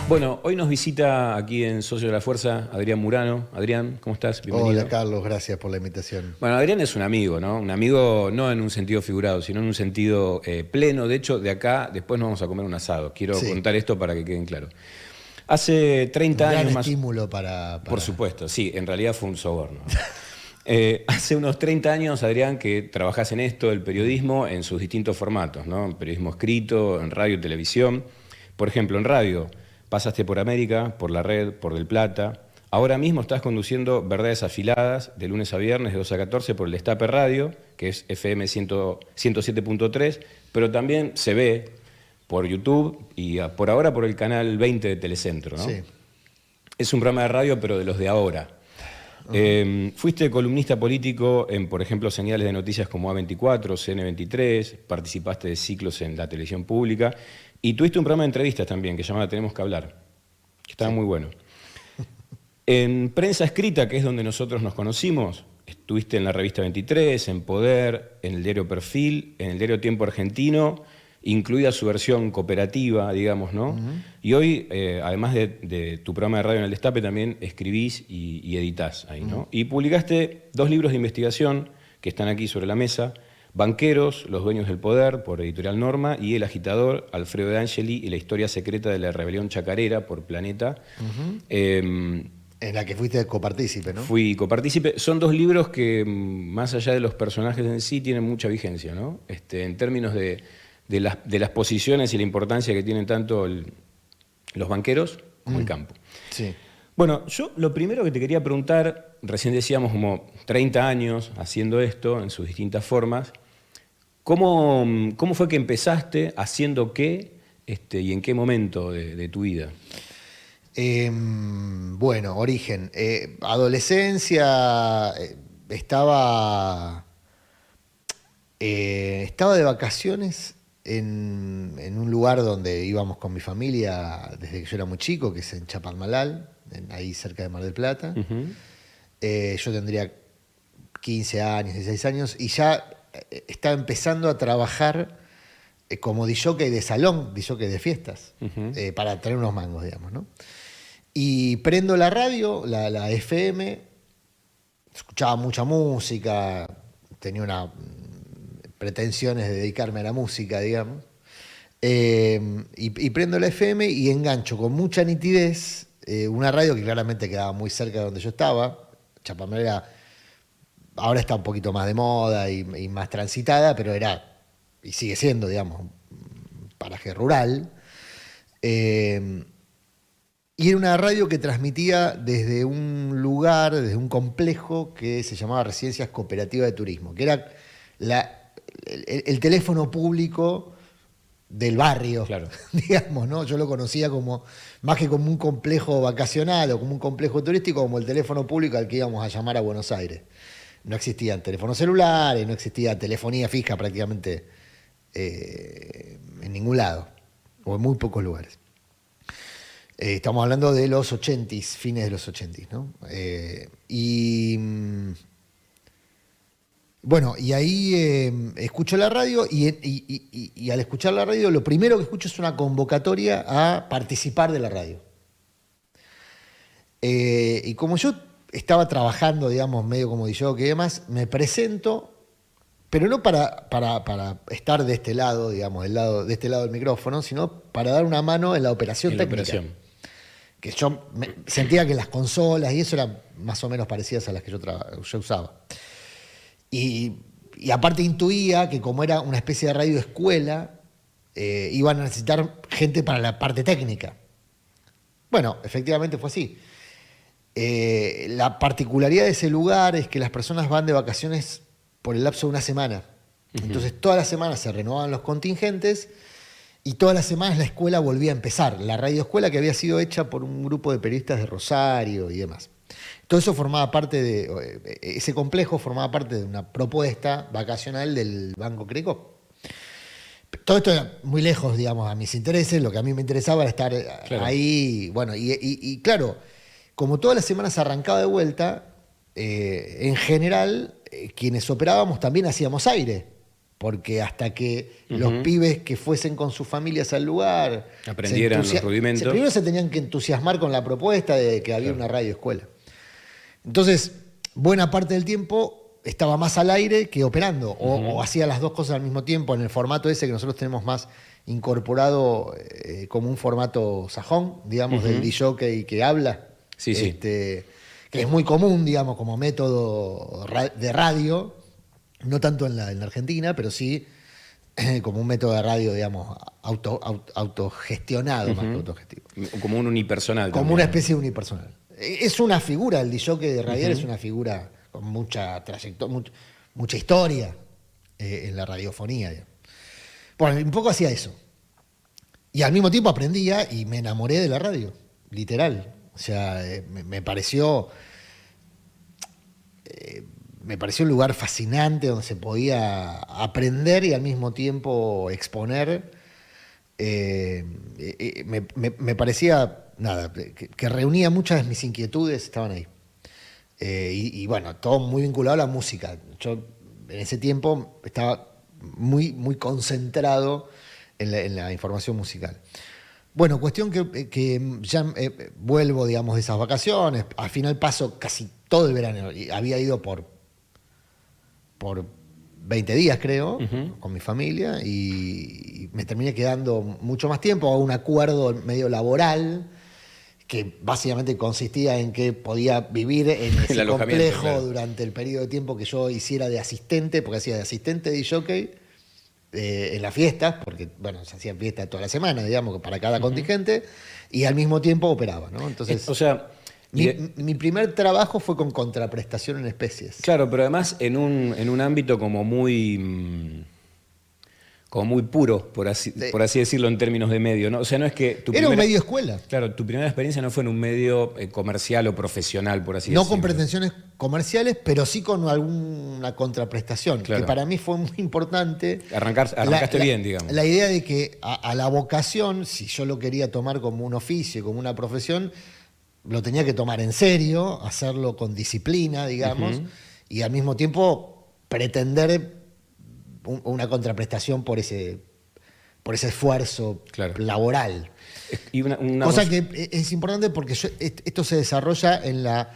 Bueno, hoy nos visita aquí en Socio de la Fuerza Adrián Murano. Adrián, ¿cómo estás? Bienvenido. Hola Carlos, gracias por la invitación. Bueno, Adrián es un amigo, ¿no? Un amigo no en un sentido figurado, sino en un sentido pleno. De hecho, de acá después nos vamos a comer un asado. Quiero contar esto para que queden claro. Hace 30 años más... estímulo para... Por supuesto, sí, en realidad fue un soborno. Hace unos 30 años, Adrián, que trabajás en esto, el periodismo, en sus distintos formatos, ¿no? Periodismo escrito, en radio y televisión. Por ejemplo, en radio pasaste por América, por La Red, por Del Plata. Ahora mismo estás conduciendo Verdades Afiladas de lunes a viernes de 2 a 14 por el Destape Radio, que es FM 107.3, pero también se ve por YouTube y por ahora por el canal 20 de Telecentro, ¿no? Sí. Es un programa de radio, pero de los de ahora. Fuiste columnista político en, por ejemplo, señales de noticias como A24, CN23, participaste de ciclos en la televisión pública y tuviste un programa de entrevistas también que se llamaba Tenemos que hablar, que estaba muy bueno. En prensa escrita, que es donde nosotros nos conocimos, estuviste en la revista 23, en Poder, en el diario Perfil, en el diario Tiempo Argentino, incluida su versión cooperativa, digamos, ¿no? Y hoy, además de tu programa de radio en el Destape, también escribís y editás ahí, ¿no? Y publicaste 2 libros de investigación que están aquí sobre la mesa: Banqueros, los dueños del poder, por Editorial Norma, y El agitador, Alfredo de Angeli, y la historia secreta de la rebelión chacarera, por Planeta. En la que fuiste copartícipe, ¿no? Fui copartícipe. Son 2 libros que, más allá de los personajes en sí, tienen mucha vigencia, ¿no? En términos de las posiciones y la importancia que tienen tanto los banqueros como el campo. Sí. Bueno, yo lo primero que te quería preguntar, recién decíamos como 30 años haciendo esto en sus distintas formas, ¿cómo fue que empezaste, haciendo qué y en qué momento de tu vida? Bueno, origen. Adolescencia, estaba de vacaciones en un lugar donde íbamos con mi familia desde que yo era muy chico, que es en Chapadmalal, ahí cerca de Mar del Plata. Yo tendría 15 años, 16 años, y ya estaba empezando a trabajar como disjockey de salón, disjockey de fiestas, para tener unos mangos, digamos, ¿no? Y prendo la radio, la FM, escuchaba mucha música, tenía pretensiones de dedicarme a la música, digamos, y prendo la FM y engancho con mucha nitidez una radio que claramente quedaba muy cerca de donde yo estaba. Chapamalera ahora está un poquito más de moda y más transitada, pero era, y sigue siendo, digamos, un paraje rural. Y era una radio que transmitía desde un lugar, desde un complejo que se llamaba Residencias Cooperativas de Turismo, que era el teléfono público del barrio, claro, digamos, ¿no? Yo lo conocía como, más que como un complejo vacacional o como un complejo turístico, como el teléfono público al que íbamos a llamar a Buenos Aires. No existían teléfonos celulares, no existía telefonía fija prácticamente en ningún lado, o en muy pocos lugares. Estamos hablando de los 80s, fines de los 80s, ¿no? Bueno, y ahí escucho la radio y al escuchar la radio lo primero que escucho es una convocatoria a participar de la radio. Y como yo estaba trabajando, digamos, medio como disjockey y demás, me presento, pero no para estar de este lado, digamos, de este lado del micrófono, sino para dar una mano en la operación técnica. Que yo sentía que las consolas y eso eran más o menos parecidas a las que yo usaba. Y aparte intuía que como era una especie de radio escuela, iban a necesitar gente para la parte técnica. Bueno, efectivamente fue así. La particularidad de ese lugar es que las personas van de vacaciones por el lapso de una semana. Entonces todas las semanas se renovaban los contingentes y todas las semanas la escuela volvía a empezar. La radioescuela que había sido hecha por un grupo de periodistas de Rosario y demás. Todo eso formaba parte ese complejo formaba parte de una propuesta vacacional del Banco Crecó. Todo esto era muy lejos, digamos, a mis intereses. Lo que a mí me interesaba era estar ahí. Bueno, y claro, como todas las semanas arrancaba de vuelta, en general, quienes operábamos también hacíamos aire. porque hasta que los pibes que fuesen con sus familias al lugar aprendieran los rudimentos. Primero se tenían que entusiasmar con la propuesta de que había una radio escuela. Entonces, buena parte del tiempo estaba más al aire que operando, o hacía las dos cosas al mismo tiempo en el formato ese que nosotros tenemos más incorporado como un formato sajón, digamos, del disjockey que habla. Sí, sí. Que es muy común, digamos, como método de radio. No tanto en la Argentina, pero sí como un método de radio, digamos, autogestionado más que autogestivo. Como un unipersonal. Como también, una especie de unipersonal. Es una figura, el disjockey de radial es una figura con mucha trayectoria, mucha historia en la radiofonía. Digamos. Bueno, un poco hacía eso. Y al mismo tiempo aprendía y me enamoré de la radio, literal. O sea, me pareció... me pareció un lugar fascinante donde se podía aprender y al mismo tiempo exponer. Me parecía, nada, que reunía muchas de mis inquietudes, estaban ahí. Y bueno, todo muy vinculado a la música. Yo en ese tiempo estaba muy, muy concentrado en la información musical. Bueno, cuestión que ya vuelvo, digamos, de esas vacaciones. Al final paso casi todo el verano. Había ido por 20 días, creo, con mi familia, y me terminé quedando mucho más tiempo. Hago un acuerdo medio laboral que básicamente consistía en que podía vivir en ese complejo, claro, durante el periodo de tiempo que yo hiciera de asistente, porque hacía de asistente de jockey en las fiestas, porque bueno, se hacían fiestas toda la semana, digamos, para cada contingente, y al mismo tiempo operaba, ¿no? Entonces, o sea, mi primer trabajo fue con contraprestación en especies. Claro, pero además en un ámbito como muy puro, por así decirlo en términos de medio, ¿no? O sea, no es que era un medio escuela. Claro, tu primera experiencia no fue en un medio comercial o profesional, por así decirlo. No con pretensiones comerciales, pero sí con alguna contraprestación, claro, que para mí fue muy importante. Arrancaste bien, digamos. La idea de que a la vocación, si yo lo quería tomar como un oficio, como una profesión, lo tenía que tomar en serio, hacerlo con disciplina, digamos, y al mismo tiempo pretender una contraprestación por ese esfuerzo, claro, laboral. Y cosa que es importante porque esto se desarrolla en la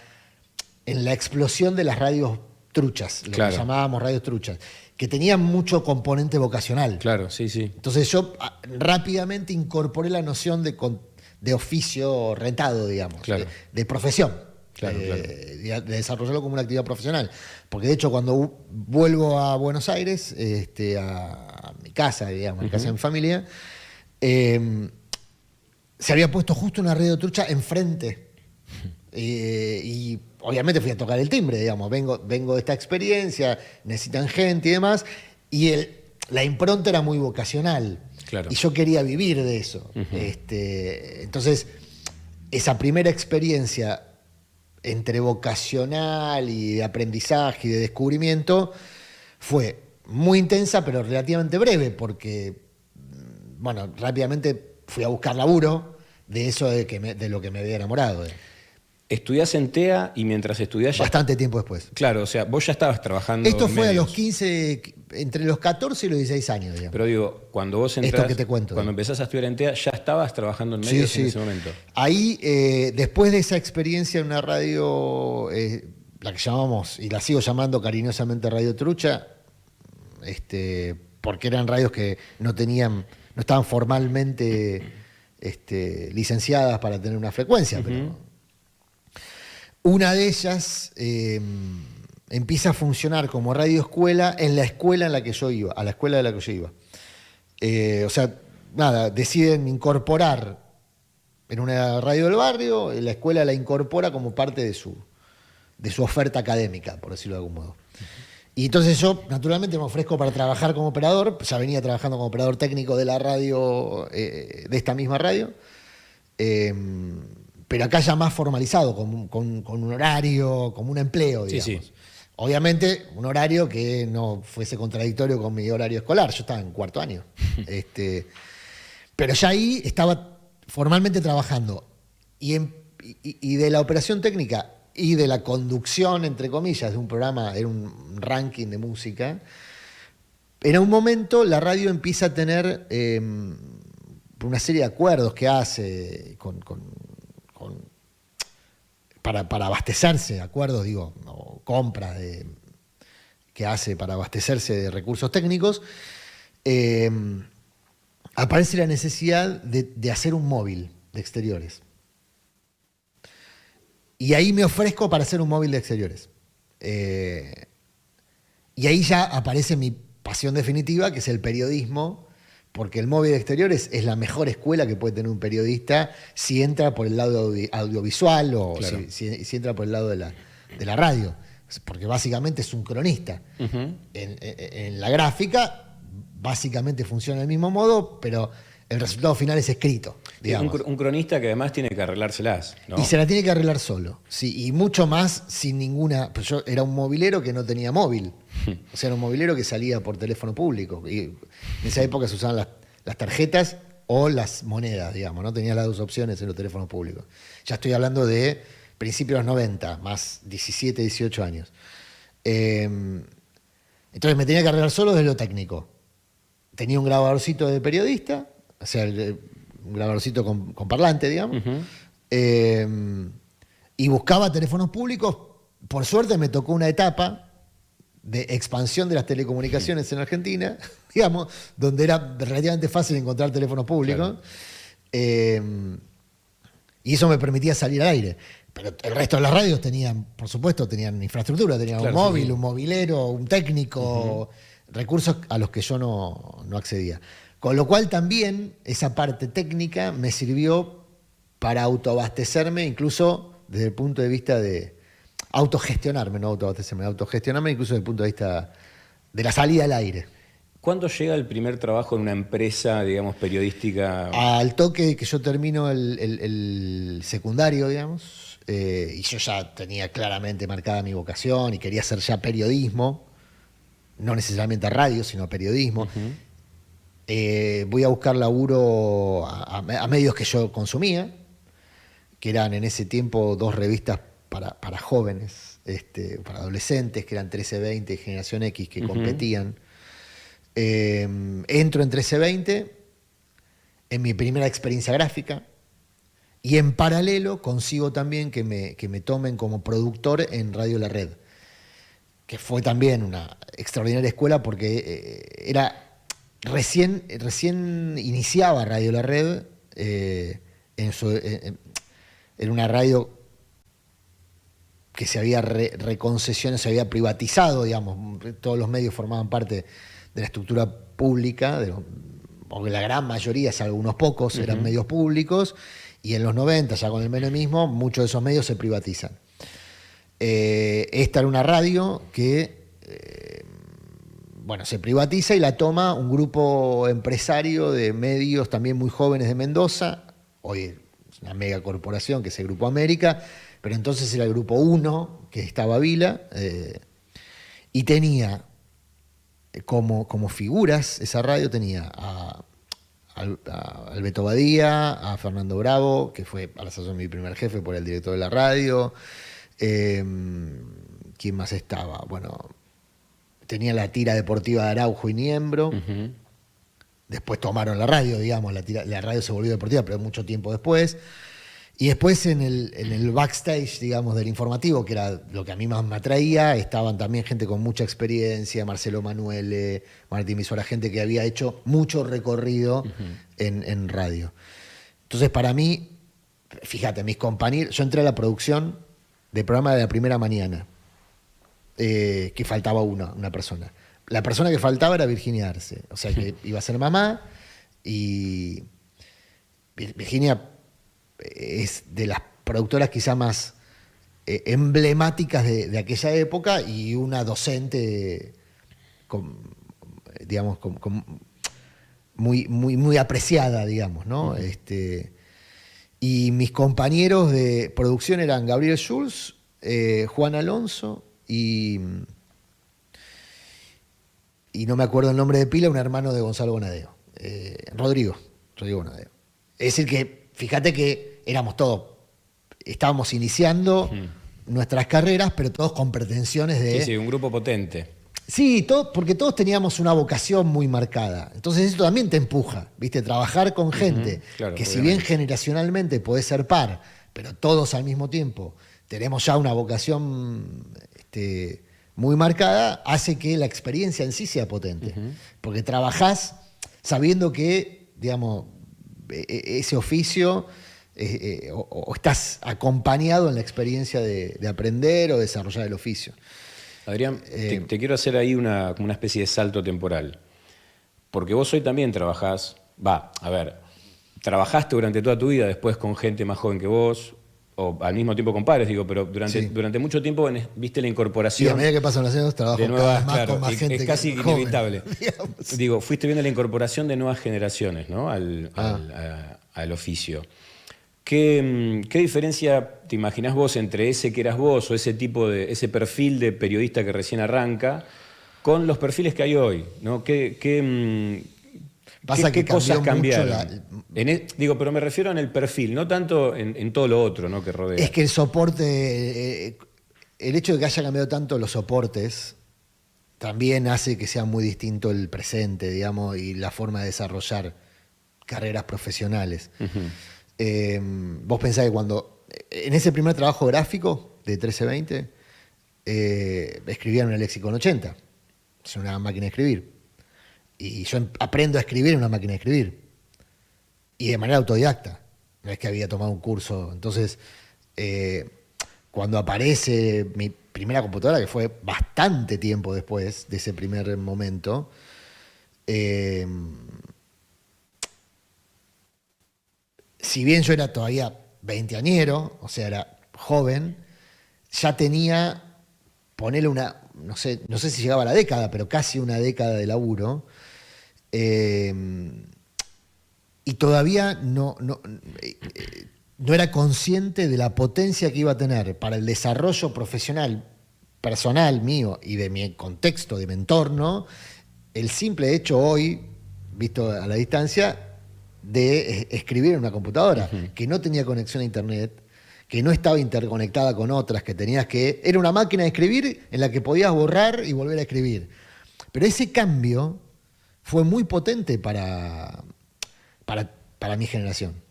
explosión de las radios truchas, lo que llamábamos radios truchas, que tenían mucho componente vocacional. Claro, sí, sí. Entonces yo rápidamente incorporé la noción de oficio rentado, digamos, claro, de profesión. Claro, claro. De desarrollarlo como una actividad profesional. Porque de hecho cuando vuelvo a Buenos Aires, a mi casa, digamos, a la casa de mi familia, se había puesto justo una radio trucha enfrente. Y obviamente fui a tocar el timbre, digamos, vengo de esta experiencia, necesitan gente y demás, y la impronta era muy vocacional. Claro. Y yo quería vivir de eso. Entonces, esa primera experiencia entre vocacional y de aprendizaje y de descubrimiento fue muy intensa, pero relativamente breve, porque, bueno, rápidamente fui a buscar laburo de eso de lo que me había enamorado. Estudiás en TEA y mientras estudiás... Bastante tiempo después. Claro, o sea, vos ya estabas trabajando. Esto fue a los 15, entre los 14 y los 16 años, digamos. Pero digo, cuando vos entrás, esto que te cuento, cuando empezás a estudiar en TEA, ¿ya estabas trabajando en medios en ese momento? Ahí, después de esa experiencia en una radio, la que llamamos, y la sigo llamando cariñosamente Radio Trucha, porque eran radios que no estaban formalmente licenciadas para tener una frecuencia, pero... Una de ellas empieza a funcionar como radio escuela en la escuela en la que yo iba, a la escuela de la que yo iba. O sea, nada, deciden incorporar en una radio del barrio, la escuela la incorpora como parte de su oferta académica, por decirlo de algún modo. Y entonces yo, naturalmente, me ofrezco para trabajar como operador, ya venía trabajando como operador técnico de la radio, de esta misma radio. Pero acá ya más formalizado, con un horario, como un empleo, digamos. Sí, sí. Obviamente, un horario que no fuese contradictorio con mi horario escolar. Yo estaba en cuarto año. Pero ya ahí estaba formalmente trabajando. Y de la operación técnica y de la conducción, entre comillas, de un programa, era un ranking de música, En un momento la radio empieza a tener una serie de acuerdos que hace para abastecerse, acuerdos, digo, o compras que hace para abastecerse de recursos técnicos, aparece la necesidad de hacer un móvil de exteriores. Y ahí me ofrezco para hacer un móvil de exteriores. Y ahí ya aparece mi pasión definitiva, que es el periodismo, porque el móvil de exteriores es la mejor escuela que puede tener un periodista si entra por el lado audiovisual o claro. si entra por el lado de la radio. Porque básicamente es un cronista. Uh-huh. En la gráfica básicamente funciona del mismo modo, pero el resultado final es escrito. Un cronista que además tiene que arreglárselas, ¿no? Y se la tiene que arreglar solo. Sí, y mucho más sin ninguna... Pues yo era un movilero que no tenía móvil. O sea, era un movilero que salía por teléfono público. Y en esa época se usaban las tarjetas o las monedas, digamos, ¿no? Tenía las dos opciones en los teléfonos públicos. Ya estoy hablando de principios de los 90, más 17, 18 años. Entonces me tenía que arreglar solo desde lo técnico. Tenía un grabadorcito de periodista, o sea, un grabadorcito con parlante, digamos, y buscaba teléfonos públicos. Por suerte me tocó una etapa de expansión de las telecomunicaciones en Argentina, digamos, donde era relativamente fácil encontrar teléfonos públicos. Claro. Y eso me permitía salir al aire. Pero el resto de las radios tenían, por supuesto, tenían infraestructura, tenían claro, un móvil, sí. Un movilero, un técnico, recursos a los que yo no accedía. Con lo cual también esa parte técnica me sirvió para autoabastecerme, incluso desde el punto de vista de autogestionarme, no autoabastecerme, autogestionarme incluso desde el punto de vista de la salida al aire. ¿Cuándo llega el primer trabajo en una empresa, digamos, periodística? Al toque que yo termino el secundario, digamos, y yo ya tenía claramente marcada mi vocación y quería hacer ya periodismo, no necesariamente radio, sino periodismo. Voy a buscar laburo a medios que yo consumía, que eran en ese tiempo 2 revistas para jóvenes, para adolescentes, que eran 1320 y Generación X, que competían. Entro en 1320, en mi primera experiencia gráfica, y en paralelo consigo también que me tomen como productor en Radio La Red, que fue también una extraordinaria escuela porque era recién iniciaba Radio La Red, en una radio que se había reconcesionado, se había privatizado, digamos, todos los medios formaban parte de la estructura pública, porque la gran mayoría, salvo unos pocos, eran medios públicos, y en los 90, ya con el menemismo, muchos de esos medios se privatizan. Esta era una radio que se privatiza y la toma un grupo empresario de medios también muy jóvenes de Mendoza, hoy es una megacorporación que es el Grupo América, pero entonces era el Grupo 1, que estaba Vila, y tenía como figuras, esa radio tenía a Alberto Badía, a Fernando Bravo, que fue a la sazón mi primer jefe por el director de la radio. ¿Quién más estaba? Bueno, tenía la tira deportiva de Araujo y Niembro. Después tomaron la radio, digamos, la radio se volvió deportiva, pero mucho tiempo después. Y después en el backstage, digamos, del informativo, que era lo que a mí más me atraía, estaban también gente con mucha experiencia, Marcelo Manuele, Martín Misuara, gente que había hecho mucho recorrido en radio. Entonces, para mí, fíjate, mis compañeros, yo entré a la producción del programa de La Primera Mañana, que faltaba una persona. La persona que faltaba era Virginia Arce, o sea que iba a ser mamá, y Virginia es de las productoras quizá más emblemáticas de aquella época y una docente muy apreciada, digamos, ¿no? Y mis compañeros de producción eran Gabriel Schulz, Juan Alonso y no me acuerdo el nombre de pila, un hermano de Gonzalo Bonadeo, Rodrigo Bonadeo. Es decir que, fíjate que estábamos iniciando nuestras carreras, pero todos con pretensiones de... Sí, un grupo potente. Sí, porque todos teníamos una vocación muy marcada. Entonces eso también te empuja, ¿viste? Trabajar con gente claro, que si obviamente. bien generacionalmente podés ser par, pero todos al mismo tiempo tenemos ya una vocación muy marcada, hace que la experiencia en sí sea potente. Porque trabajás sabiendo que, digamos, ese oficio o estás acompañado en la experiencia de aprender o desarrollar el oficio. Adrián, te quiero hacer ahí como una especie de salto temporal. Porque vos hoy también trabajaste durante toda tu vida después con gente más joven que vos, o al mismo tiempo con pares, digo, pero durante mucho tiempo viste la Sí, a incorporación medida que pasan los años trabajo de cada nuevas, vez más claro, con más gente es casi joven, inevitable. digamos. Digo, fuiste viendo la incorporación de nuevas generaciones, ¿no? Al oficio. ¿Qué diferencia te imaginás vos entre ese que eras vos o ese perfil de periodista que recién arranca con los perfiles que hay hoy, ¿no? Pasa que ¿Qué cosas cambió mucho cambiaron? Digo, pero me refiero en el perfil, no tanto en todo lo otro, ¿no? que rodea. Es que el soporte, el hecho de que haya cambiado tanto los soportes, también hace que sea muy distinto el presente, digamos, y la forma de desarrollar carreras profesionales. Vos pensás que en ese primer trabajo gráfico de 1320, escribía en una Lexicon 80, es una máquina de escribir. Y yo aprendo a escribir en una máquina de escribir. Y de manera autodidacta. No es que había tomado un curso. Entonces, cuando aparece mi primera computadora, que fue bastante tiempo después de ese primer momento, si bien yo era todavía veinteañero, o sea, era joven, ya tenía, ponerle no sé si llegaba a la década, pero casi una década de laburo. Y todavía no era consciente de la potencia que iba a tener para el desarrollo profesional, personal mío y de mi contexto, de mi entorno, el simple hecho hoy, visto a la distancia, de escribir en una computadora, que no tenía conexión a internet, que no estaba interconectada con otras, era una máquina de escribir en la que podías borrar y volver a escribir. Pero ese cambio fue muy potente para mi generación.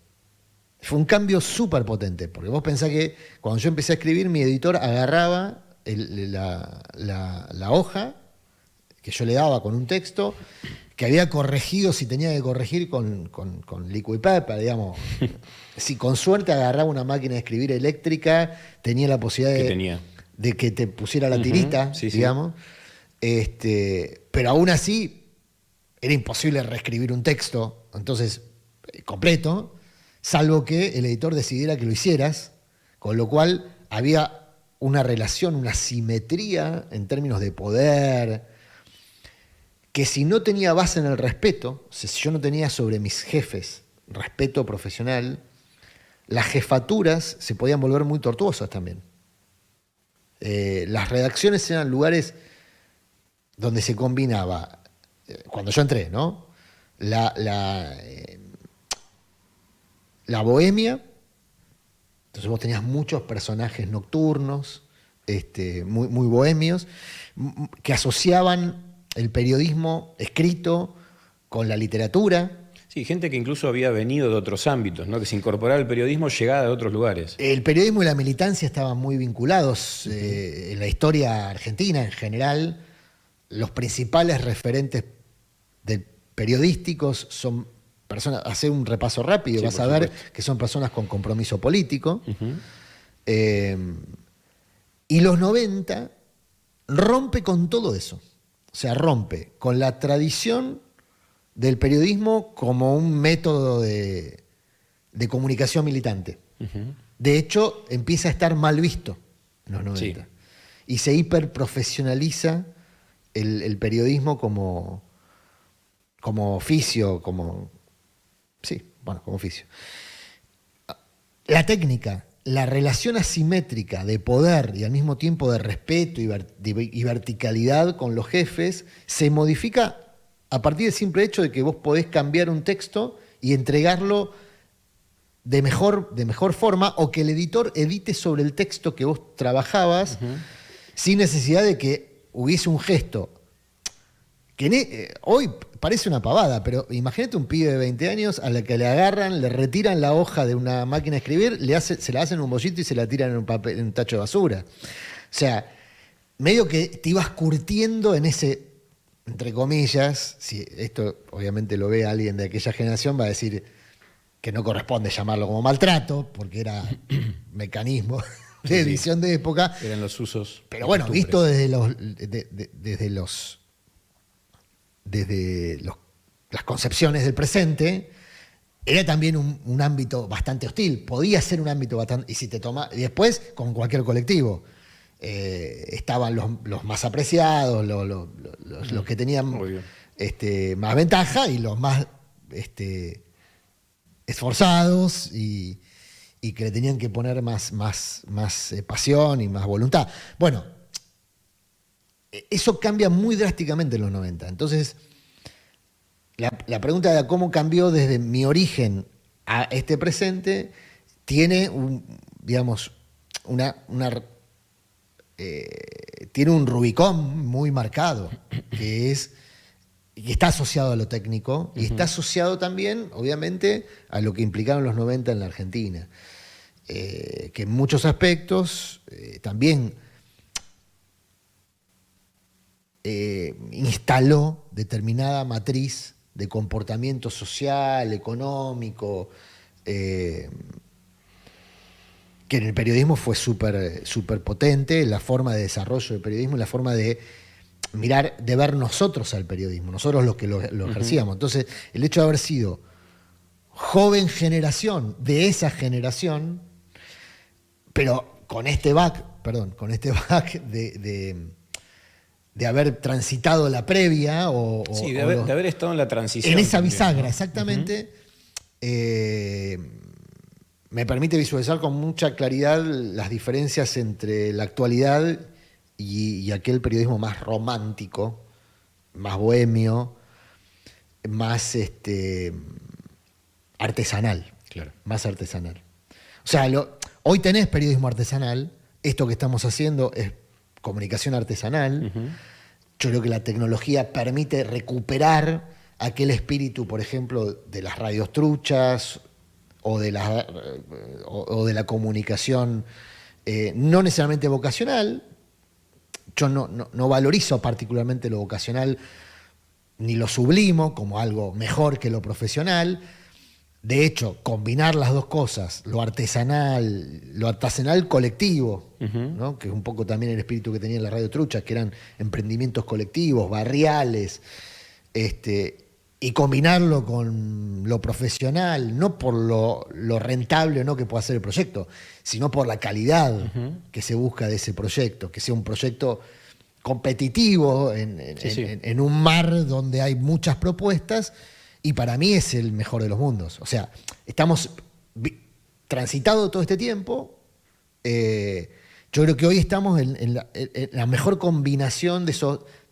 Fue un cambio súper potente, porque vos pensás que cuando yo empecé a escribir, mi editor agarraba la hoja que yo le daba con un texto, que había corregido, si tenía que corregir con liquid paper, digamos. Si con suerte agarraba una máquina de escribir eléctrica, tenía la posibilidad de que te pusiera la tirita, digamos. Pero aún así, era imposible reescribir un texto, entonces, completo, salvo que el editor decidiera que lo hicieras, con lo cual había una relación, una simetría en términos de poder, que si no tenía base en el respeto, o sea, si yo no tenía sobre mis jefes respeto profesional, las jefaturas se podían volver muy tortuosas también. Las redacciones eran lugares donde se combinaba, cuando yo entré, ¿no? La bohemia. Entonces vos tenías muchos personajes nocturnos, muy, muy bohemios, que asociaban el periodismo escrito con la literatura. Sí, gente que incluso había venido de otros ámbitos, ¿no? Que se incorporaba al periodismo llegada de otros lugares. El periodismo y la militancia estaban muy vinculados. En la historia argentina en general, los principales referentes periodísticos son personas, hacer un repaso rápido, Sí, vas a ver que son personas con compromiso político. Y los 90 rompe con todo eso. O sea, rompe con la tradición del periodismo como un método de comunicación militante. De hecho, empieza a estar mal visto en los 90. Sí. Y se hiperprofesionaliza el periodismo como oficio, como oficio. La técnica, la relación asimétrica de poder y al mismo tiempo de respeto y verticalidad con los jefes se modifica a partir del simple hecho de que vos podés cambiar un texto y entregarlo de mejor forma, o que el editor edite sobre el texto que vos trabajabas sin necesidad de que hubiese un gesto hoy parece una pavada, pero imagínate un pibe de 20 años a la que le agarran, le retiran la hoja de una máquina de escribir, se la hacen un bollito y se la tiran en un tacho de basura. O sea, medio que te ibas curtiendo en ese, entre comillas, si esto obviamente lo ve alguien de aquella generación, va a decir que no corresponde llamarlo como maltrato, porque era mecanismo de edición de época. Eran los usos. Pero bueno, visto desde las concepciones del presente, era también un ámbito bastante hostil. Podía ser un ámbito bastante... Y después, con cualquier colectivo, estaban los más apreciados, los que tenían más ventaja y los más esforzados y que le tenían que poner más pasión y más voluntad. Bueno, eso cambia muy drásticamente en los 90. Entonces, la pregunta de cómo cambió desde mi origen a este presente tiene tiene un Rubicón muy marcado, que está asociado a lo técnico y está asociado también, obviamente, a lo que implicaron los 90 en la Argentina, que en muchos aspectos también instaló determinada matriz de comportamiento social, económico, que en el periodismo fue súper potente, la forma de desarrollo del periodismo, la forma de mirar, de ver nosotros al periodismo, nosotros los que lo ejercíamos. Entonces, el hecho de haber sido joven generación de esa generación, pero con este back de haber transitado la previa de haber estado en la transición. En esa también, bisagra, ¿no? exactamente, me permite visualizar con mucha claridad las diferencias entre la actualidad y aquel periodismo más romántico, más bohemio, más artesanal. Claro. Más artesanal. O sea, hoy tenés periodismo artesanal, esto que estamos haciendo es comunicación artesanal. Yo creo que la tecnología permite recuperar aquel espíritu, por ejemplo, de las radios truchas o de la comunicación no necesariamente vocacional. Yo no valorizo particularmente lo vocacional ni lo sublimo como algo mejor que lo profesional. De hecho, combinar las dos cosas, lo artesanal colectivo, ¿no? Que es un poco también el espíritu que tenía la radio trucha, que eran emprendimientos colectivos, barriales, y combinarlo con lo profesional, no por lo rentable o no que pueda ser el proyecto, sino por la calidad que se busca de ese proyecto, que sea un proyecto competitivo en un mar donde hay muchas propuestas. Y para mí es el mejor de los mundos. O sea, estamos transitado todo este tiempo. Yo creo que hoy estamos en la mejor combinación de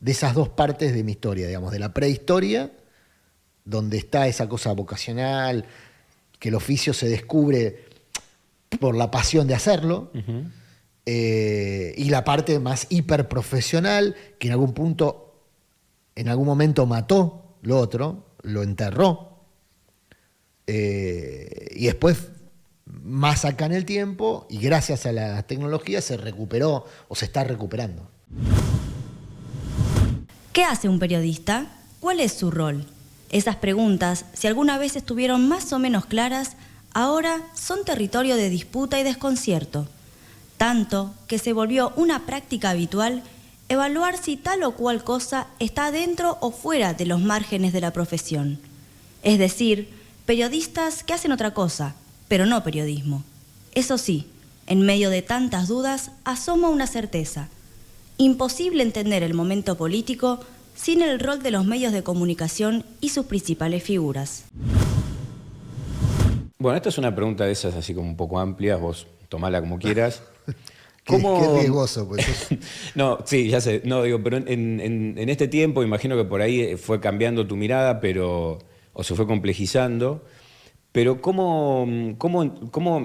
esas dos partes de mi historia, digamos, de la prehistoria, donde está esa cosa vocacional, que el oficio se descubre por la pasión de hacerlo, y la parte más hiperprofesional, que en algún momento mató lo otro, lo enterró, y después, más acá en el tiempo, y gracias a la tecnología, se recuperó o se está recuperando. ¿Qué hace un periodista? ¿Cuál es su rol? Esas preguntas, si alguna vez estuvieron más o menos claras, ahora son territorio de disputa y desconcierto. Tanto que se volvió una práctica habitual evaluar si tal o cual cosa está dentro o fuera de los márgenes de la profesión. Es decir, periodistas que hacen otra cosa, pero no periodismo. Eso sí, en medio de tantas dudas asoma una certeza. Imposible entender el momento político sin el rol de los medios de comunicación y sus principales figuras. Bueno, esta es una pregunta de esas así como un poco amplias, vos tomala como quieras. Qué riesgoso, pues. No, sí, ya sé. No, digo, pero en este tiempo imagino que por ahí fue cambiando tu mirada, o se fue complejizando. Pero ¿cómo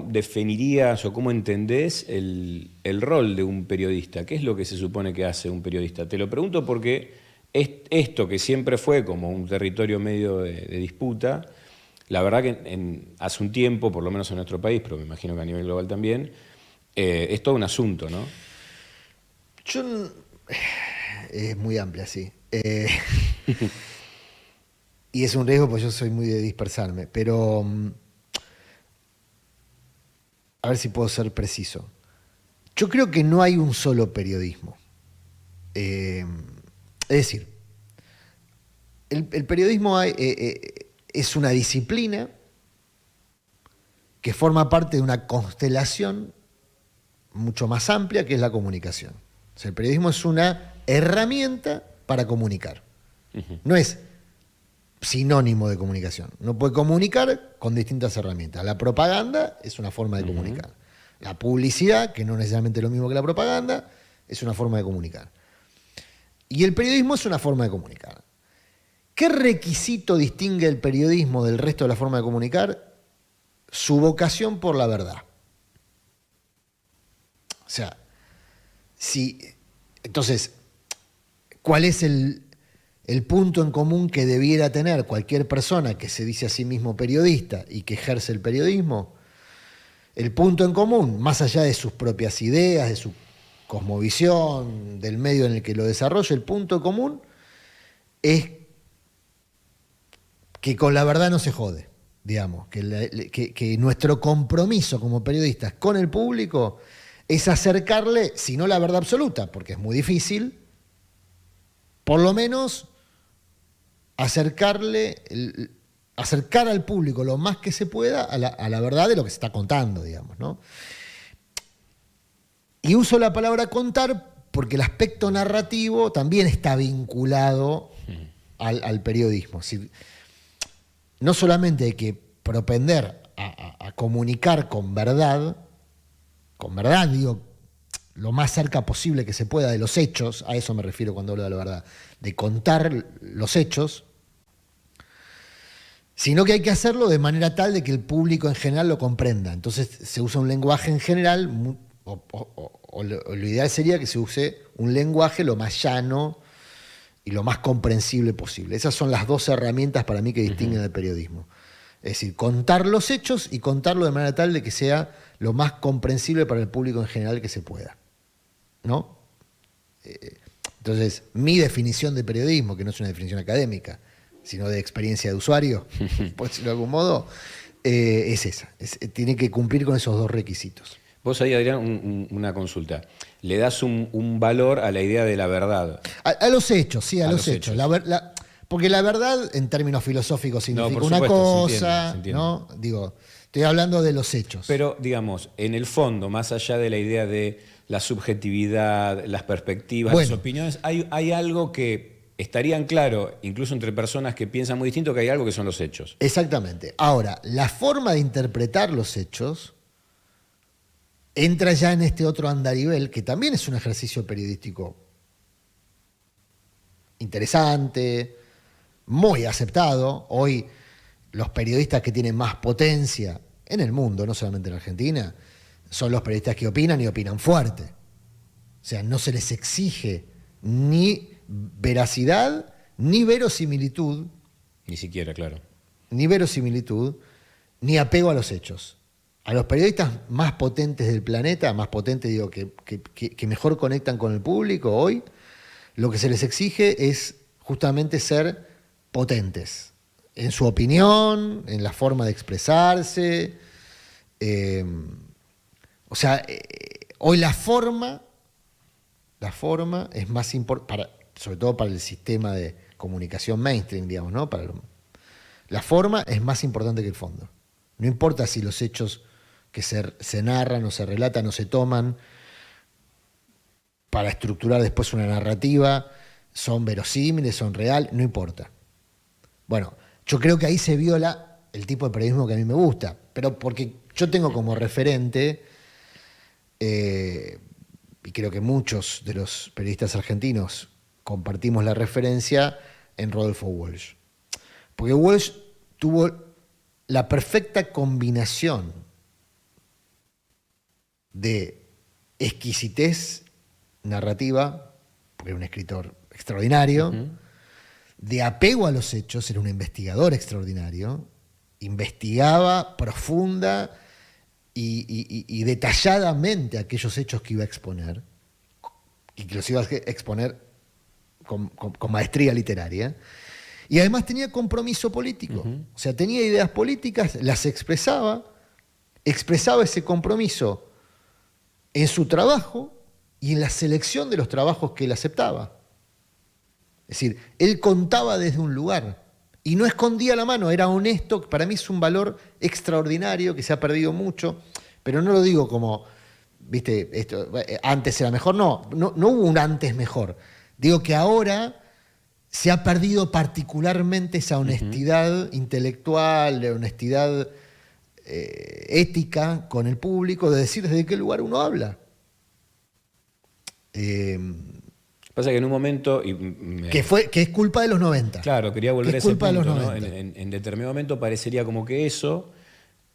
definirías o cómo entendés el rol de un periodista? ¿Qué es lo que se supone que hace un periodista? Te lo pregunto porque esto que siempre fue como un territorio medio de disputa, la verdad que hace un tiempo, por lo menos en nuestro país, pero me imagino que a nivel global también, es todo un asunto, ¿no? Es muy amplia, sí. Y es un riesgo porque yo soy muy de dispersarme, pero a ver si puedo ser preciso. Yo creo que no hay un solo periodismo. Es decir, el periodismo es una disciplina que forma parte de una constelación mucho más amplia que es la comunicación. O sea, el periodismo es una herramienta para comunicar. No es sinónimo de comunicación. Uno puede comunicar con distintas herramientas. La propaganda es una forma de comunicar. La publicidad, que no necesariamente es lo mismo que la propaganda, es una forma de comunicar. Y el periodismo es una forma de comunicar. ¿Qué requisito distingue el periodismo del resto de la forma de comunicar? Su vocación por la verdad. O sea, entonces, ¿cuál es el punto en común que debiera tener cualquier persona que se dice a sí mismo periodista y que ejerce el periodismo? El punto en común, más allá de sus propias ideas, de su cosmovisión, del medio en el que lo desarrolla, el punto común es que con la verdad no se jode, digamos, que nuestro compromiso como periodistas con el público es acercarle, si no la verdad absoluta, porque es muy difícil, por lo menos acercar al público lo más que se pueda a la verdad de lo que se está contando, digamos, ¿no? Y uso la palabra contar porque el aspecto narrativo también está vinculado al periodismo. Es decir, no solamente hay que propender a comunicar con verdad, digo, lo más cerca posible que se pueda de los hechos, a eso me refiero cuando hablo de la verdad, de contar los hechos, sino que hay que hacerlo de manera tal de que el público en general lo comprenda. Entonces se usa un lenguaje en general, o lo ideal sería que se use un lenguaje lo más llano y lo más comprensible posible. Esas son las dos herramientas para mí que distinguen al periodismo. Es decir, contar los hechos y contarlo de manera tal de que sea lo más comprensible para el público en general que se pueda, ¿no? Entonces, mi definición de periodismo, que no es una definición académica, sino de experiencia de usuario, por decirlo de algún modo, es esa. Tiene que cumplir con esos dos requisitos. Vos ahí, Adrián, una consulta. ¿Le das un valor a la idea de la verdad? A los hechos, sí, a los hechos. Porque la verdad, en términos filosóficos, significa una cosa, se entiende. ¿No? Digo, estoy hablando de los hechos. Pero, digamos, en el fondo, más allá de la idea de la subjetividad, las perspectivas, las opiniones, hay algo que estarían claro, incluso entre personas que piensan muy distinto, que hay algo que son los hechos. Exactamente. Ahora, la forma de interpretar los hechos entra ya en este otro andarivel, que también es un ejercicio periodístico interesante, muy aceptado. Hoy los periodistas que tienen más potencia en el mundo, no solamente en Argentina, son los periodistas que opinan y opinan fuerte. O sea, no se les exige ni veracidad, ni verosimilitud. Ni siquiera, claro. Ni verosimilitud, ni apego a los hechos. A los periodistas más potentes del planeta, más potentes, digo, que mejor conectan con el público hoy, lo que se les exige es justamente ser potentes en su opinión, en la forma de expresarse. Hoy la forma es más importante, sobre todo para el sistema de comunicación mainstream, digamos, ¿no? La forma es más importante que el fondo. No importa si los hechos que se narran o se relatan o se toman para estructurar después una narrativa son verosímiles, son reales, no importa. Bueno, yo creo que ahí se viola el tipo de periodismo que a mí me gusta, pero porque yo tengo como referente, y creo que muchos de los periodistas argentinos compartimos la referencia en Rodolfo Walsh. Porque Walsh tuvo la perfecta combinación de exquisitez narrativa, porque era un escritor extraordinario, de apego a los hechos, era un investigador extraordinario, investigaba profunda y detalladamente aquellos hechos que iba a exponer, y que los iba a exponer con maestría literaria, y además tenía compromiso político, o sea, tenía ideas políticas, las expresaba ese compromiso en su trabajo y en la selección de los trabajos que él aceptaba. Es decir, él contaba desde un lugar y no escondía la mano, era honesto. Para mí es un valor extraordinario que se ha perdido mucho, pero no lo digo como, viste, esto, antes era mejor, no hubo un antes mejor. Digo que ahora se ha perdido particularmente esa honestidad intelectual, la honestidad ética con el público, de decir desde qué lugar uno habla. Pasa que en un momento... que es culpa de los 90. Claro, quería volver a ese culpa punto, de los ¿no? 90. En determinado momento parecería como que eso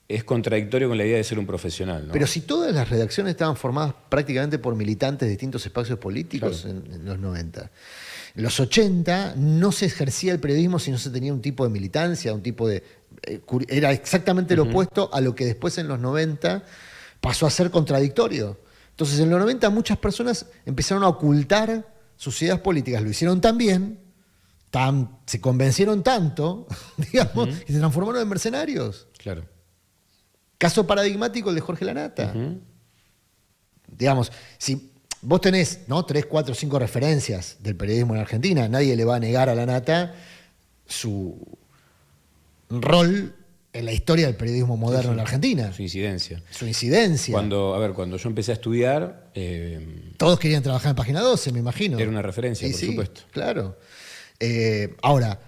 es contradictorio con la idea de ser un profesional, ¿no? Pero si todas las redacciones estaban formadas prácticamente por militantes de distintos espacios políticos, claro, en los 90. En los 80 no se ejercía el periodismo si no se tenía un tipo de militancia, un tipo de... Era exactamente lo opuesto a lo que después en los 90 pasó a ser contradictorio. Entonces en los 90 muchas personas empezaron a ocultar sus ideas políticas, lo hicieron tan bien, se convencieron tanto, digamos, que se transformaron en mercenarios. Claro. Caso paradigmático el de Jorge Lanata. Digamos, si vos tenés, ¿no?, 3, 4, 5 referencias del periodismo en Argentina, nadie le va a negar a Lanata su rol en la historia del periodismo moderno en la Argentina. Su incidencia. Su incidencia. Cuando yo empecé a estudiar... todos querían trabajar en Página 12, me imagino. Era una referencia, por supuesto. Claro. Ahora,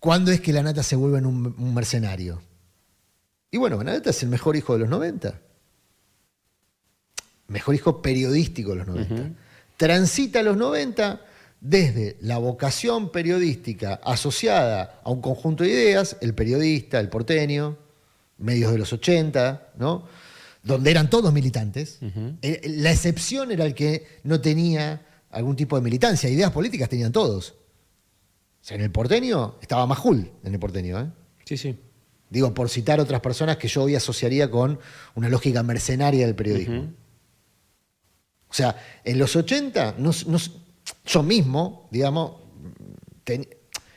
¿cuándo es que Lanata se vuelve un mercenario? Y bueno, Lanata es el mejor hijo de los 90. Mejor hijo periodístico de los 90. Transita los 90 desde la vocación periodística asociada a un conjunto de ideas, el periodista, el porteño, medios de los 80, ¿no?, donde eran todos militantes. La excepción era el que no tenía algún tipo de militancia. Ideas políticas tenían todos. O sea, en el porteño estaba Majul, en el porteño, ¿eh? Sí, sí. Digo, por citar otras personas que yo hoy asociaría con una lógica mercenaria del periodismo. O sea, en los 80, yo mismo, digamos,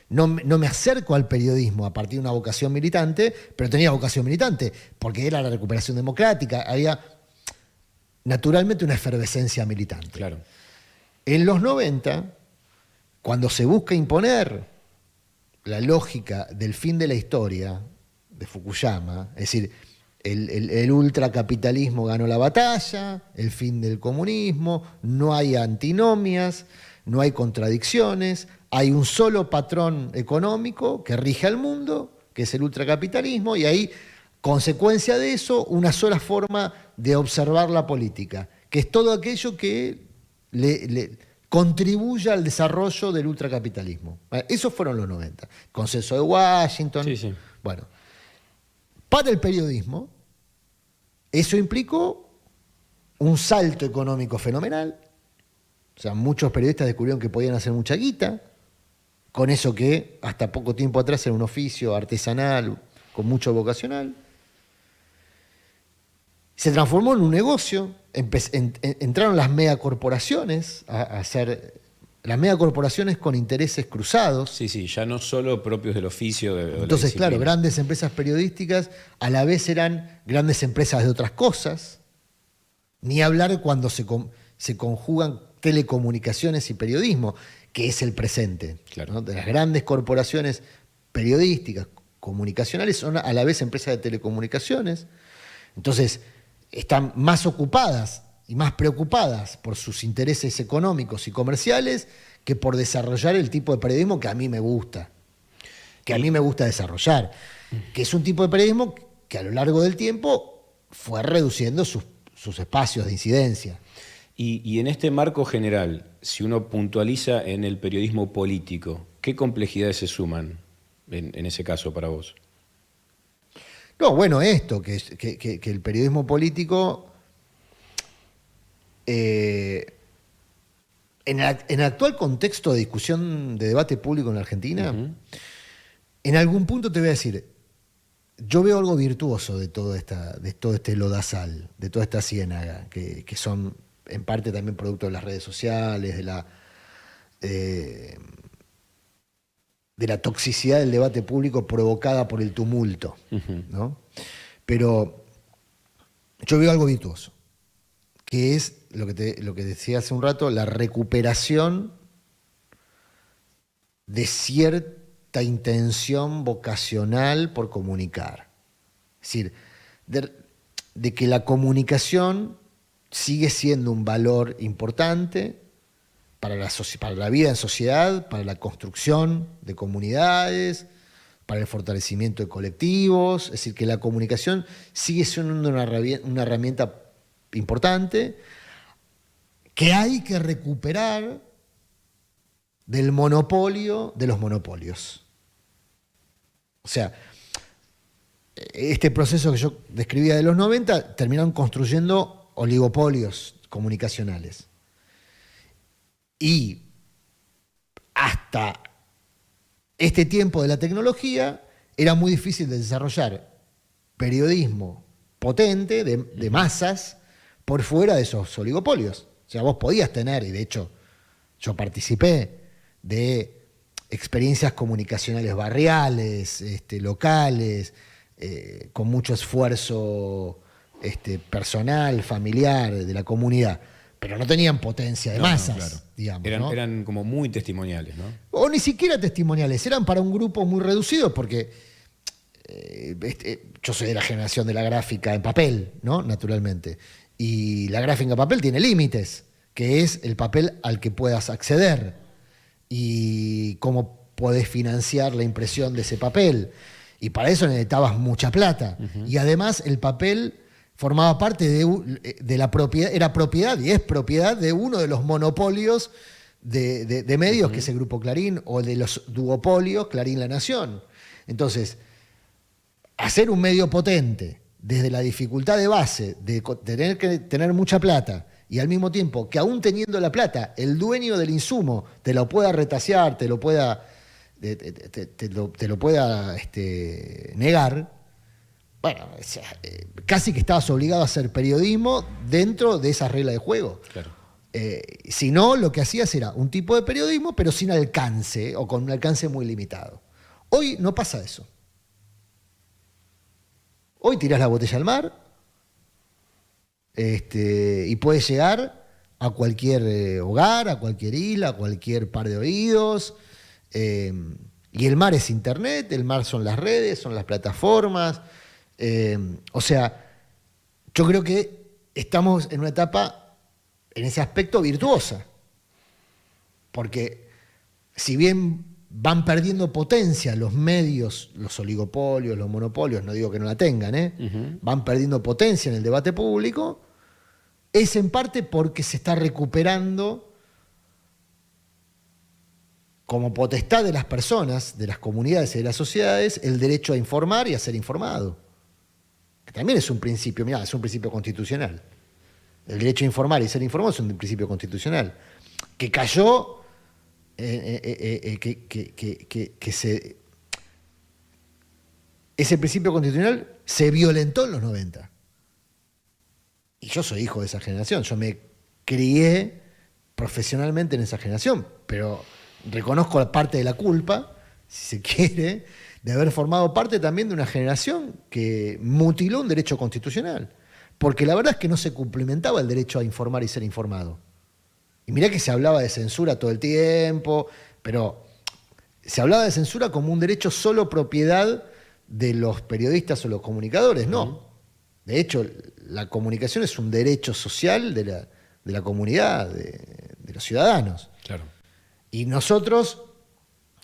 no me acerco al periodismo a partir de una vocación militante, pero tenía vocación militante, porque era la recuperación democrática, había naturalmente una efervescencia militante. Claro. En los 90, cuando se busca imponer la lógica del fin de la historia de Fukuyama, es decir, el ultracapitalismo ganó la batalla, el fin del comunismo, no hay antinomias, no hay contradicciones, hay un solo patrón económico que rige al mundo, que es el ultracapitalismo, y hay, consecuencia de eso, una sola forma de observar la política, que es todo aquello que le contribuya al desarrollo del ultracapitalismo. Esos fueron los 90. Consenso de Washington. Sí, sí. Bueno, para el periodismo, eso implicó un salto económico fenomenal. O sea, muchos periodistas descubrieron que podían hacer mucha guita, con eso que hasta poco tiempo atrás era un oficio artesanal, con mucho vocacional. Se transformó en un negocio, entraron las megacorporaciones a hacer... Las megacorporaciones con intereses cruzados. Sí, sí, ya no solo propios del oficio. Entonces, claro, grandes empresas periodísticas a la vez eran grandes empresas de otras cosas. Ni hablar cuando se conjugan telecomunicaciones y periodismo, que es el presente. Claro. ¿No? De las grandes corporaciones periodísticas, comunicacionales, son a la vez empresas de telecomunicaciones. Entonces, están más ocupadas y más preocupadas por sus intereses económicos y comerciales que por desarrollar el tipo de periodismo que a mí me gusta. Que a mí me gusta desarrollar. Que es un tipo de periodismo que a lo largo del tiempo fue reduciendo sus espacios de incidencia. Y en este marco general, si uno puntualiza en el periodismo político, ¿qué complejidades se suman en ese caso para vos? No, bueno, esto, que el periodismo político en el actual contexto de discusión, de debate público en la Argentina, en algún punto te voy a decir, yo veo algo virtuoso de todo este lodazal, de toda esta ciénaga, que son en parte también producto de las redes sociales, de la toxicidad del debate público provocada por el tumulto, ¿no? Pero yo veo algo virtuoso, que es lo que decía hace un rato, la recuperación de cierta intención vocacional por comunicar. Es decir, de que la comunicación sigue siendo un valor importante para la vida en sociedad, para la construcción de comunidades, para el fortalecimiento de colectivos. Es decir, que la comunicación sigue siendo una herramienta importante que hay que recuperar del monopolio de los monopolios. O sea, este proceso que yo describía de los 90 terminaron construyendo oligopolios comunicacionales. Y hasta este tiempo de la tecnología era muy difícil de desarrollar periodismo potente de masas por fuera de esos oligopolios. O sea, vos podías tener, y de hecho yo participé de experiencias comunicacionales barriales, locales, con mucho esfuerzo personal, familiar, de la comunidad, pero no tenían potencia de masas, claro. Digamos. Eran como muy testimoniales, ¿no? O ni siquiera testimoniales, eran para un grupo muy reducido, porque yo soy de la generación de la gráfica en papel, ¿no? Naturalmente. Y la gráfica en papel tiene límites, que es el papel al que puedas acceder y cómo podés financiar la impresión de ese papel. Y para eso necesitabas mucha plata. Y además el papel formaba parte de la propiedad, era propiedad y es propiedad de uno de los monopolios de medios, que es el Grupo Clarín, o de los duopolios Clarín La Nación. Entonces, hacer un medio potente desde la dificultad de base de tener que tener mucha plata, y al mismo tiempo que aún teniendo la plata, el dueño del insumo te lo pueda retasear, te lo pueda negar, bueno, casi que estabas obligado a hacer periodismo dentro de esas reglas de juego. Claro. Si no, lo que hacías era un tipo de periodismo, pero sin alcance, o con un alcance muy limitado. Hoy no pasa eso. Hoy tirás la botella al mar, y puedes llegar a cualquier hogar, a cualquier isla, a cualquier par de oídos. Y el mar es internet, el mar son las redes, son las plataformas. O sea, yo creo que estamos en una etapa, en ese aspecto, virtuosa. Porque si bien van perdiendo potencia los medios, los oligopolios, los monopolios, no digo que no la tengan, van perdiendo potencia en el debate público, es en parte porque se está recuperando como potestad de las personas, de las comunidades y de las sociedades, el derecho a informar y a ser informado. Que también es un principio, mirá, es un principio constitucional. El derecho a informar y ser informado es un principio constitucional. Que cayó, ese principio constitucional se violentó en los 90. Y yo soy hijo de esa generación, yo me crié profesionalmente en esa generación, pero reconozco parte de la culpa, si se quiere, de haber formado parte también de una generación que mutiló un derecho constitucional. Porque la verdad es que no se cumplimentaba el derecho a informar y ser informado. Y mirá que se hablaba de censura todo el tiempo, pero se hablaba de censura como un derecho solo propiedad de los periodistas o los comunicadores. No. De hecho, la comunicación es un derecho social de la comunidad, de los ciudadanos. Claro. Y nosotros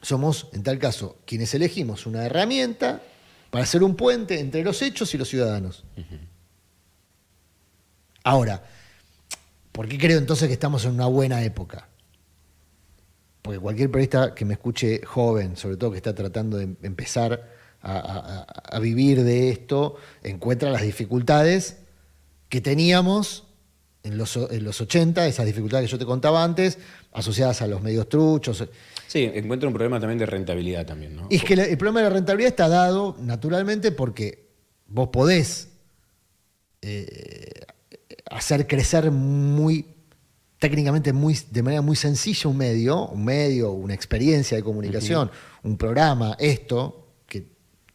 somos, en tal caso, quienes elegimos una herramienta para hacer un puente entre los hechos y los ciudadanos. Ahora, ¿por qué creo entonces que estamos en una buena época? Porque cualquier periodista que me escuche joven, sobre todo que está tratando de empezar a vivir de esto, encuentra las dificultades que teníamos en los 80, esas dificultades que yo te contaba antes, asociadas a los medios truchos. Sí, encuentro un problema también de rentabilidad también, ¿no? Y es que el problema de la rentabilidad está dado naturalmente porque vos podés hacer crecer técnicamente de manera muy sencilla un medio, una experiencia de comunicación, un programa, que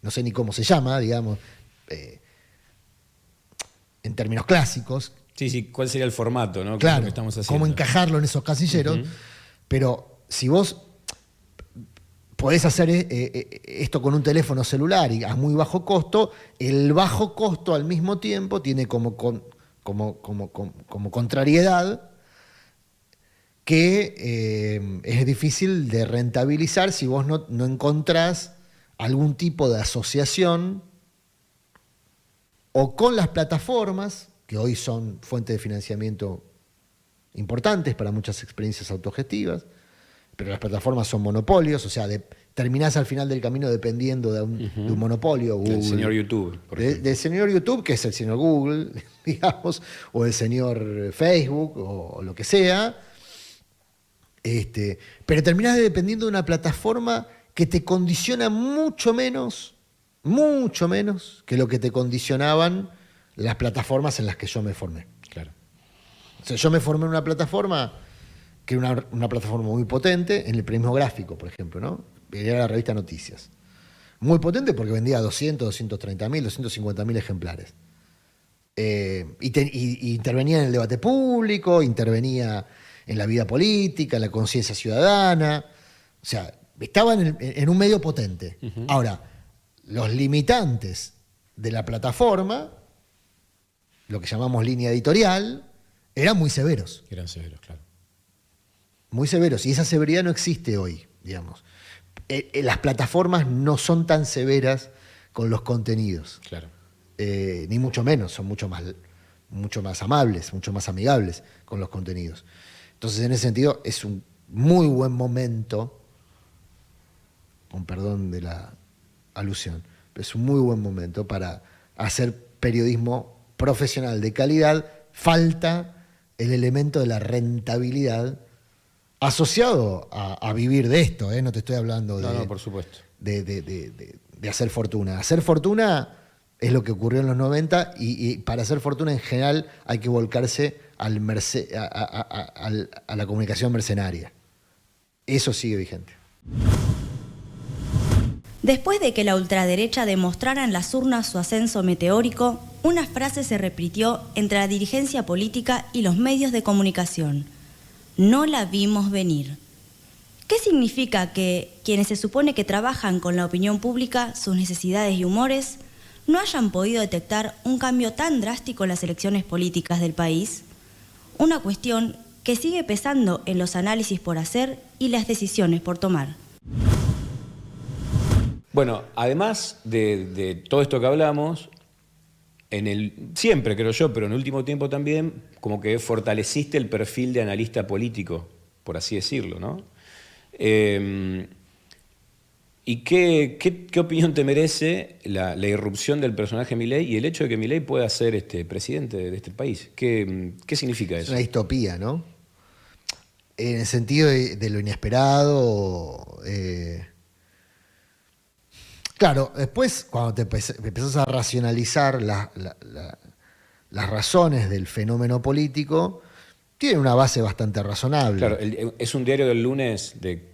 no sé ni cómo se llama, digamos, en términos clásicos. Sí, ¿cuál sería el formato, ¿no? Claro, que estamos haciendo? cómo encajarlo en esos casilleros. Pero si vos podés hacer esto con un teléfono celular y a muy bajo costo, el bajo costo al mismo tiempo tiene como contrariedad que es difícil de rentabilizar si vos no encontrás algún tipo de asociación o con las plataformas, que hoy son fuentes de financiamiento importantes para muchas experiencias autogestivas, pero las plataformas son monopolios, o sea, terminás al final del camino dependiendo de un monopolio. Del señor YouTube, por ejemplo. Del señor YouTube, que es el señor Google, digamos, o el señor Facebook, o lo que sea. Pero terminás dependiendo de una plataforma que te condiciona mucho menos que lo que te condicionaban las plataformas en las que yo me formé. Claro. O sea, yo me formé en una plataforma que era una plataforma muy potente en el periodismo gráfico, por ejemplo, ¿no? Era la revista Noticias. Muy potente porque vendía 200, 230.000, 250.000 ejemplares. Y intervenía en el debate público, intervenía en la vida política, en la conciencia ciudadana. O sea, estaba en un medio potente. Ahora, los limitantes de la plataforma, lo que llamamos línea editorial, eran muy severos. Eran severos, claro. Muy severos. Y esa severidad no existe hoy, digamos. Las plataformas no son tan severas con los contenidos. Claro. Ni mucho menos, son mucho más amables, mucho más amigables con los contenidos. Entonces, en ese sentido, es un muy buen momento, con perdón de la alusión, pero es un muy buen momento para hacer periodismo profesional de calidad. Falta el elemento de la rentabilidad asociado a vivir de esto, no te estoy hablando No, por supuesto. de hacer fortuna. Hacer fortuna es lo que ocurrió en los 90 y para hacer fortuna en general hay que volcarse a la comunicación mercenaria. Eso sigue vigente. Después de que la ultraderecha demostrara en las urnas su ascenso meteórico, una frase se repitió entre la dirigencia política y los medios de comunicación. No la vimos venir. ¿Qué significa que quienes se supone que trabajan con la opinión pública, sus necesidades y humores, no hayan podido detectar un cambio tan drástico en las elecciones políticas del país? Una cuestión que sigue pesando en los análisis por hacer y las decisiones por tomar. Bueno, además de todo esto que hablamos, siempre creo yo, pero en el último tiempo también, como que fortaleciste el perfil de analista político, por así decirlo, ¿no? ¿Y qué opinión te merece la irrupción del personaje Milei y el hecho de que Milei pueda ser presidente de este país? ¿Qué significa eso? Es una distopía, ¿no? En el sentido de lo inesperado. Claro, después cuando te empezás a racionalizar las razones del fenómeno político, tiene una base bastante razonable. Claro, es un diario del lunes de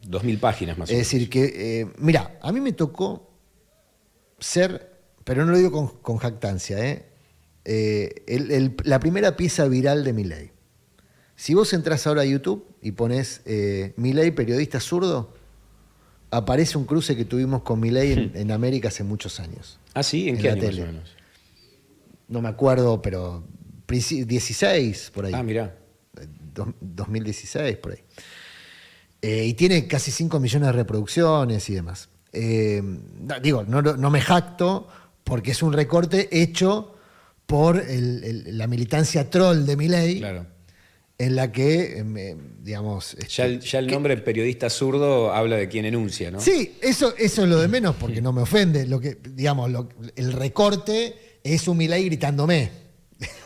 2.000 páginas más o menos. Es decir, que, mira, a mí me tocó ser, pero no lo digo con jactancia, la primera pieza viral de Milei. Si vos entrás ahora a YouTube y ponés Milei periodista zurdo, aparece un cruce que tuvimos con Milei en América hace muchos años. ¿Ah, sí? ¿En qué año tele. más o menos? No me acuerdo, pero 16, por ahí. Ah, mirá. 2016, por ahí. Y tiene casi 5 millones de reproducciones y demás. No me jacto porque es un recorte hecho por la militancia troll de Milei. Claro. En la que, digamos... Ya el nombre periodista zurdo habla de quien enuncia, ¿no? Sí, eso es lo de menos porque no me ofende. El recorte es un Milei gritándome.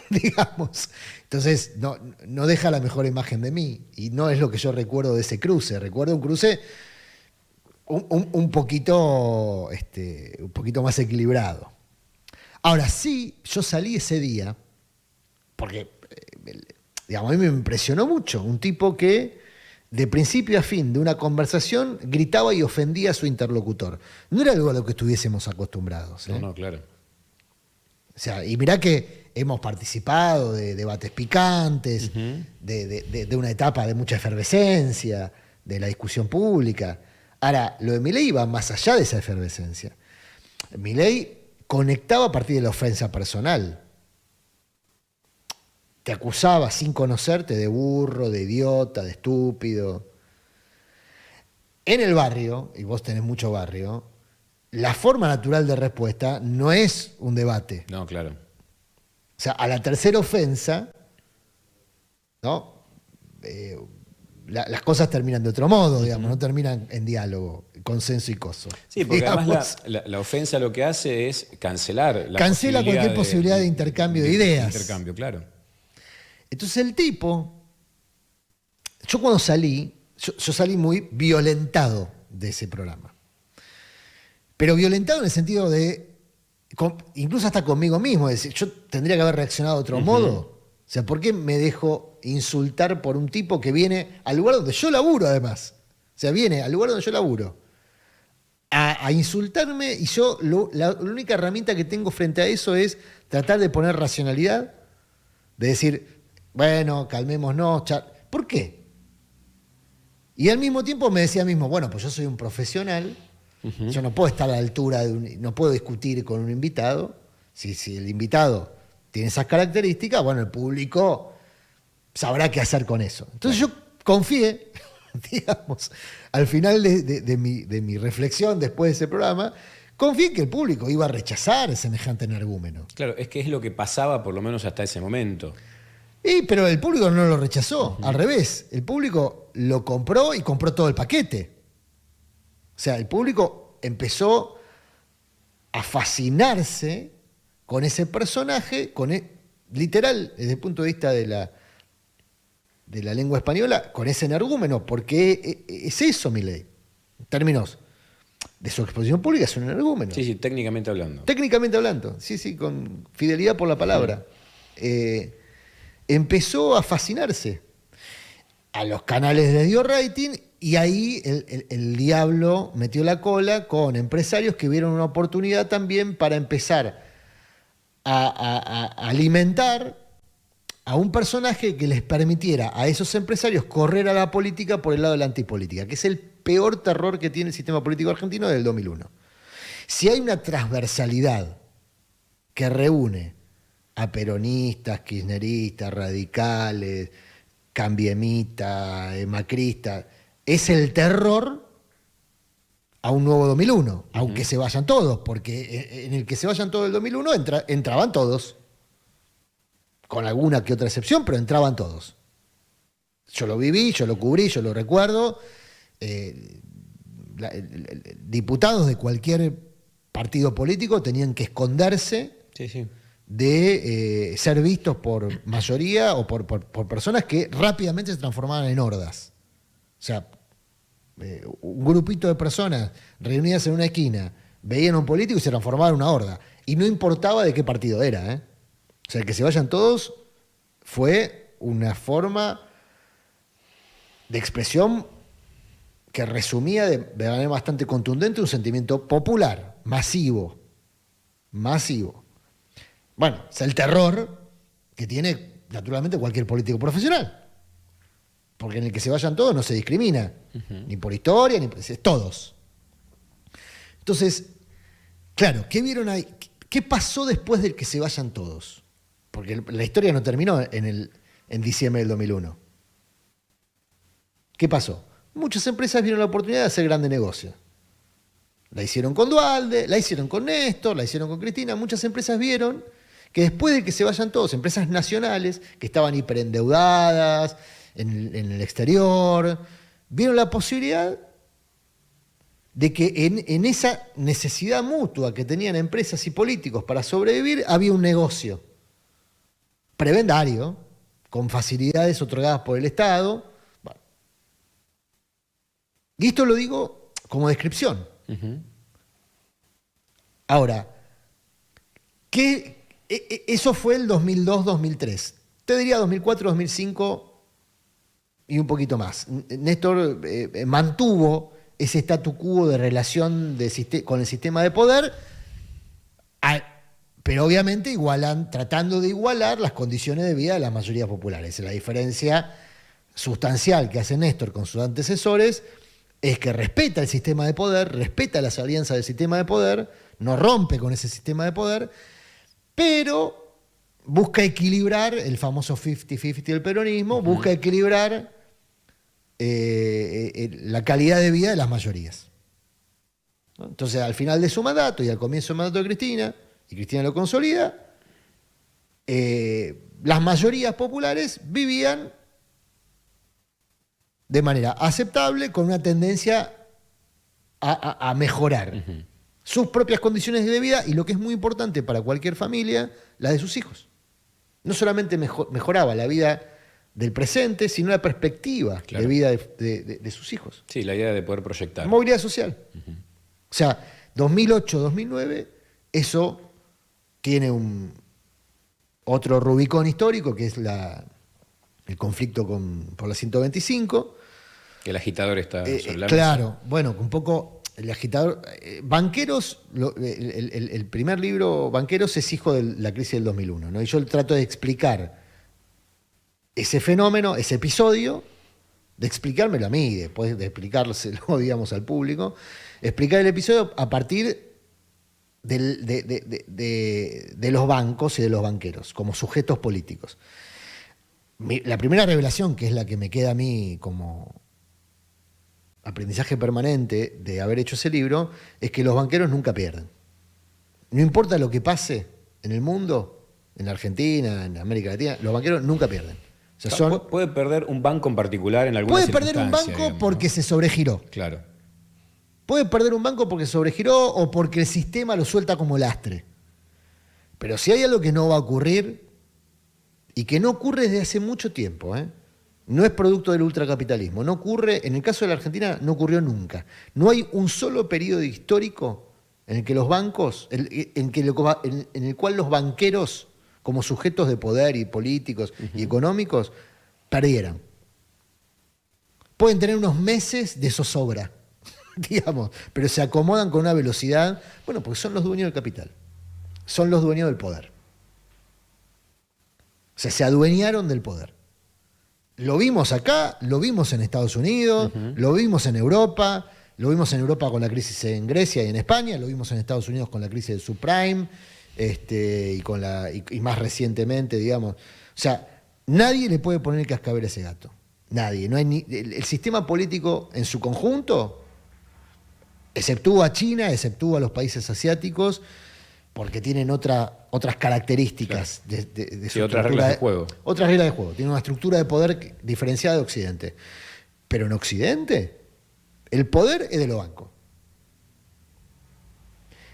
digamos. Entonces, no deja la mejor imagen de mí. Y no es lo que yo recuerdo de ese cruce. Recuerdo un cruce un poquito más equilibrado. Ahora sí, yo salí ese día, porque digamos, a mí me impresionó mucho. Un tipo que, de principio a fin de una conversación, gritaba y ofendía a su interlocutor. No era algo a lo que estuviésemos acostumbrados. No, claro. O sea, y mirá que hemos participado de debates picantes, de una etapa de mucha efervescencia, de la discusión pública. Ahora, lo de Milei iba más allá de esa efervescencia. Milei conectaba a partir de la ofensa personal. Te acusaba sin conocerte de burro, de idiota, de estúpido. En el barrio, y vos tenés mucho barrio, la forma natural de respuesta no es un debate. No, claro. O sea, a la tercera ofensa, ¿no? Las cosas terminan de otro modo, digamos, no terminan en diálogo, consenso y coso. Sí, porque digamos, además la ofensa lo que hace es cancelar cancela cualquier posibilidad de intercambio de ideas. Intercambio, claro. Entonces el tipo, yo cuando salí, yo salí muy violentado de ese programa. Pero violentado en el sentido de, incluso hasta conmigo mismo, es decir, yo tendría que haber reaccionado de otro modo. O sea, ¿por qué me dejo insultar por un tipo que viene al lugar donde yo laburo, además? O sea, viene al lugar donde yo laburo a insultarme, y yo la única herramienta que tengo frente a eso es tratar de poner racionalidad, de decir, bueno, calmémonos. ¿Por qué? Y al mismo tiempo me decía mismo, bueno, pues yo soy un profesional, yo no puedo estar a la altura no puedo discutir con un invitado. Si el invitado tiene esas características, bueno, el público sabrá qué hacer con eso. Entonces yo confié, digamos, al final de mi reflexión después de ese programa, confié que el público iba a rechazar semejante energúmeno. Claro, es que es lo que pasaba por lo menos hasta ese momento. Pero el público no lo rechazó, al revés. El público lo compró y compró todo el paquete. O sea, el público empezó a fascinarse con ese personaje, literal, desde el punto de vista de la lengua española, con ese energúmeno, porque es eso, Milei. En términos de su exposición pública, es un energúmeno. Sí, técnicamente hablando. Técnicamente hablando, sí, con fidelidad por la palabra. Empezó a fascinarse. A los canales les dio rating, y ahí el diablo metió la cola con empresarios que vieron una oportunidad también para empezar a alimentar a un personaje que les permitiera a esos empresarios correr a la política por el lado de la antipolítica, que es el peor terror que tiene el sistema político argentino desde el 2001. Si hay una transversalidad que reúne a peronistas, kirchneristas, radicales, cambiemitas, macristas, es el terror a un nuevo 2001, aunque se vayan todos, porque en el que se vayan todos del 2001 entraban todos, con alguna que otra excepción, pero entraban todos. Yo lo viví, yo lo cubrí, yo lo recuerdo. Diputados de cualquier partido político tenían que esconderse de ser vistos por mayoría o por personas que rápidamente se transformaban en hordas. O sea, un grupito de personas reunidas en una esquina veían a un político y se transformaban en una horda. Y no importaba de qué partido era, ¿eh? O sea, el que se vayan todos fue una forma de expresión que resumía de manera bastante contundente un sentimiento popular, masivo. Bueno, es el terror que tiene naturalmente cualquier político profesional. Porque en el que se vayan todos no se discrimina, ni por historia, ni por... Es todos. Entonces, claro, ¿qué vieron ahí? ¿Qué pasó después del que se vayan todos? Porque la historia no terminó en diciembre del 2001. ¿Qué pasó? Muchas empresas vieron la oportunidad de hacer grande negocio. La hicieron con Duhalde, la hicieron con Néstor, la hicieron con Cristina. Muchas empresas vieron que después de que se vayan todos, empresas nacionales que estaban hiperendeudadas en el exterior, vieron la posibilidad de que en esa necesidad mutua que tenían empresas y políticos para sobrevivir, había un negocio. prebendario, con facilidades otorgadas por el Estado. Bueno. Y esto lo digo como descripción. Ahora, eso fue el 2002-2003. Te diría 2004-2005 y un poquito más. Néstor mantuvo ese statu quo de relación con el sistema de poder, pero obviamente tratando de igualar las condiciones de vida de las mayorías populares. La diferencia sustancial que hace Néstor con sus antecesores es que respeta el sistema de poder, respeta las alianzas del sistema de poder, no rompe con ese sistema de poder, pero busca equilibrar el famoso 50-50 del peronismo, busca equilibrar la calidad de vida de las mayorías. ¿No? Entonces, al final de su mandato y al comienzo del mandato de Cristina, y Cristina lo consolida, las mayorías populares vivían de manera aceptable, con una tendencia a mejorar sus propias condiciones de vida y, lo que es muy importante para cualquier familia, la de sus hijos. No solamente mejoraba la vida del presente, sino la perspectiva de vida de sus hijos. Sí, la idea de poder proyectar. Movilidad social. O sea, 2008-2009, eso tiene otro Rubicón histórico, que es el conflicto por la 125. Que el agitador está sobre la mesa. Claro, bueno, un poco el agitador. Banqueros, el primer libro, Banqueros, es hijo de la crisis del 2001, ¿no? Y yo trato de explicar ese fenómeno, ese episodio, de explicármelo a mí, y después de explicárselo, digamos, al público, explicar el episodio a partir de los bancos y de los banqueros, como sujetos políticos. La primera revelación, que es la que me queda a mí como aprendizaje permanente de haber hecho ese libro, es que los banqueros nunca pierden. No importa lo que pase en el mundo, en la Argentina, en América Latina, los banqueros nunca pierden. O sea, puede perder un banco en particular en alguna circunstancia. Puede perder un banco, digamos, porque se sobregiró. Claro. Puede perder un banco porque se sobregiró o porque el sistema lo suelta como lastre. Pero si hay algo que no va a ocurrir, y que no ocurre desde hace mucho tiempo, no es producto del ultracapitalismo, no ocurre, en el caso de la Argentina, no ocurrió nunca. No hay un solo periodo histórico en el que los bancos, en el cual los banqueros, como sujetos de poder y políticos y económicos, perdieran. Pueden tener unos meses de zozobra, digamos, pero se acomodan con una velocidad, bueno, porque son los dueños del capital, son los dueños del poder. O sea, se adueñaron del poder. Lo vimos acá, lo vimos en Estados Unidos, lo vimos en Europa, lo vimos en Europa con la crisis en Grecia y en España, lo vimos en Estados Unidos con la crisis del subprime, y más recientemente, digamos. O sea, nadie le puede poner el cascabel a ese gato. Nadie. No hay el sistema político en su conjunto, exceptúa a China, exceptúa a los países asiáticos, porque tienen otras características, claro, de su otras reglas de juego. Otras reglas de juego. Tienen una estructura de poder diferenciada de Occidente. Pero en Occidente, el poder es de los bancos.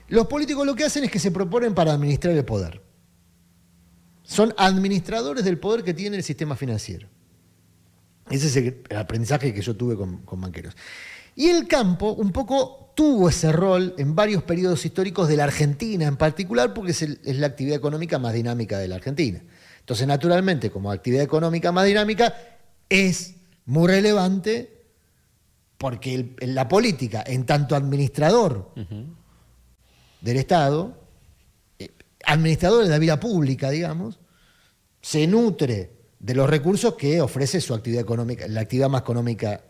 Los políticos lo que hacen es que se proponen para administrar el poder. Son administradores del poder que tiene el sistema financiero. Ese es el aprendizaje que yo tuve con banqueros. Y el campo un poco tuvo ese rol en varios periodos históricos de la Argentina en particular, porque es la actividad económica más dinámica de la Argentina. Entonces, naturalmente, como actividad económica más dinámica, es muy relevante porque la política, en tanto administrador del Estado, administrador de la vida pública, digamos, se nutre de los recursos que ofrece su actividad económica, la actividad más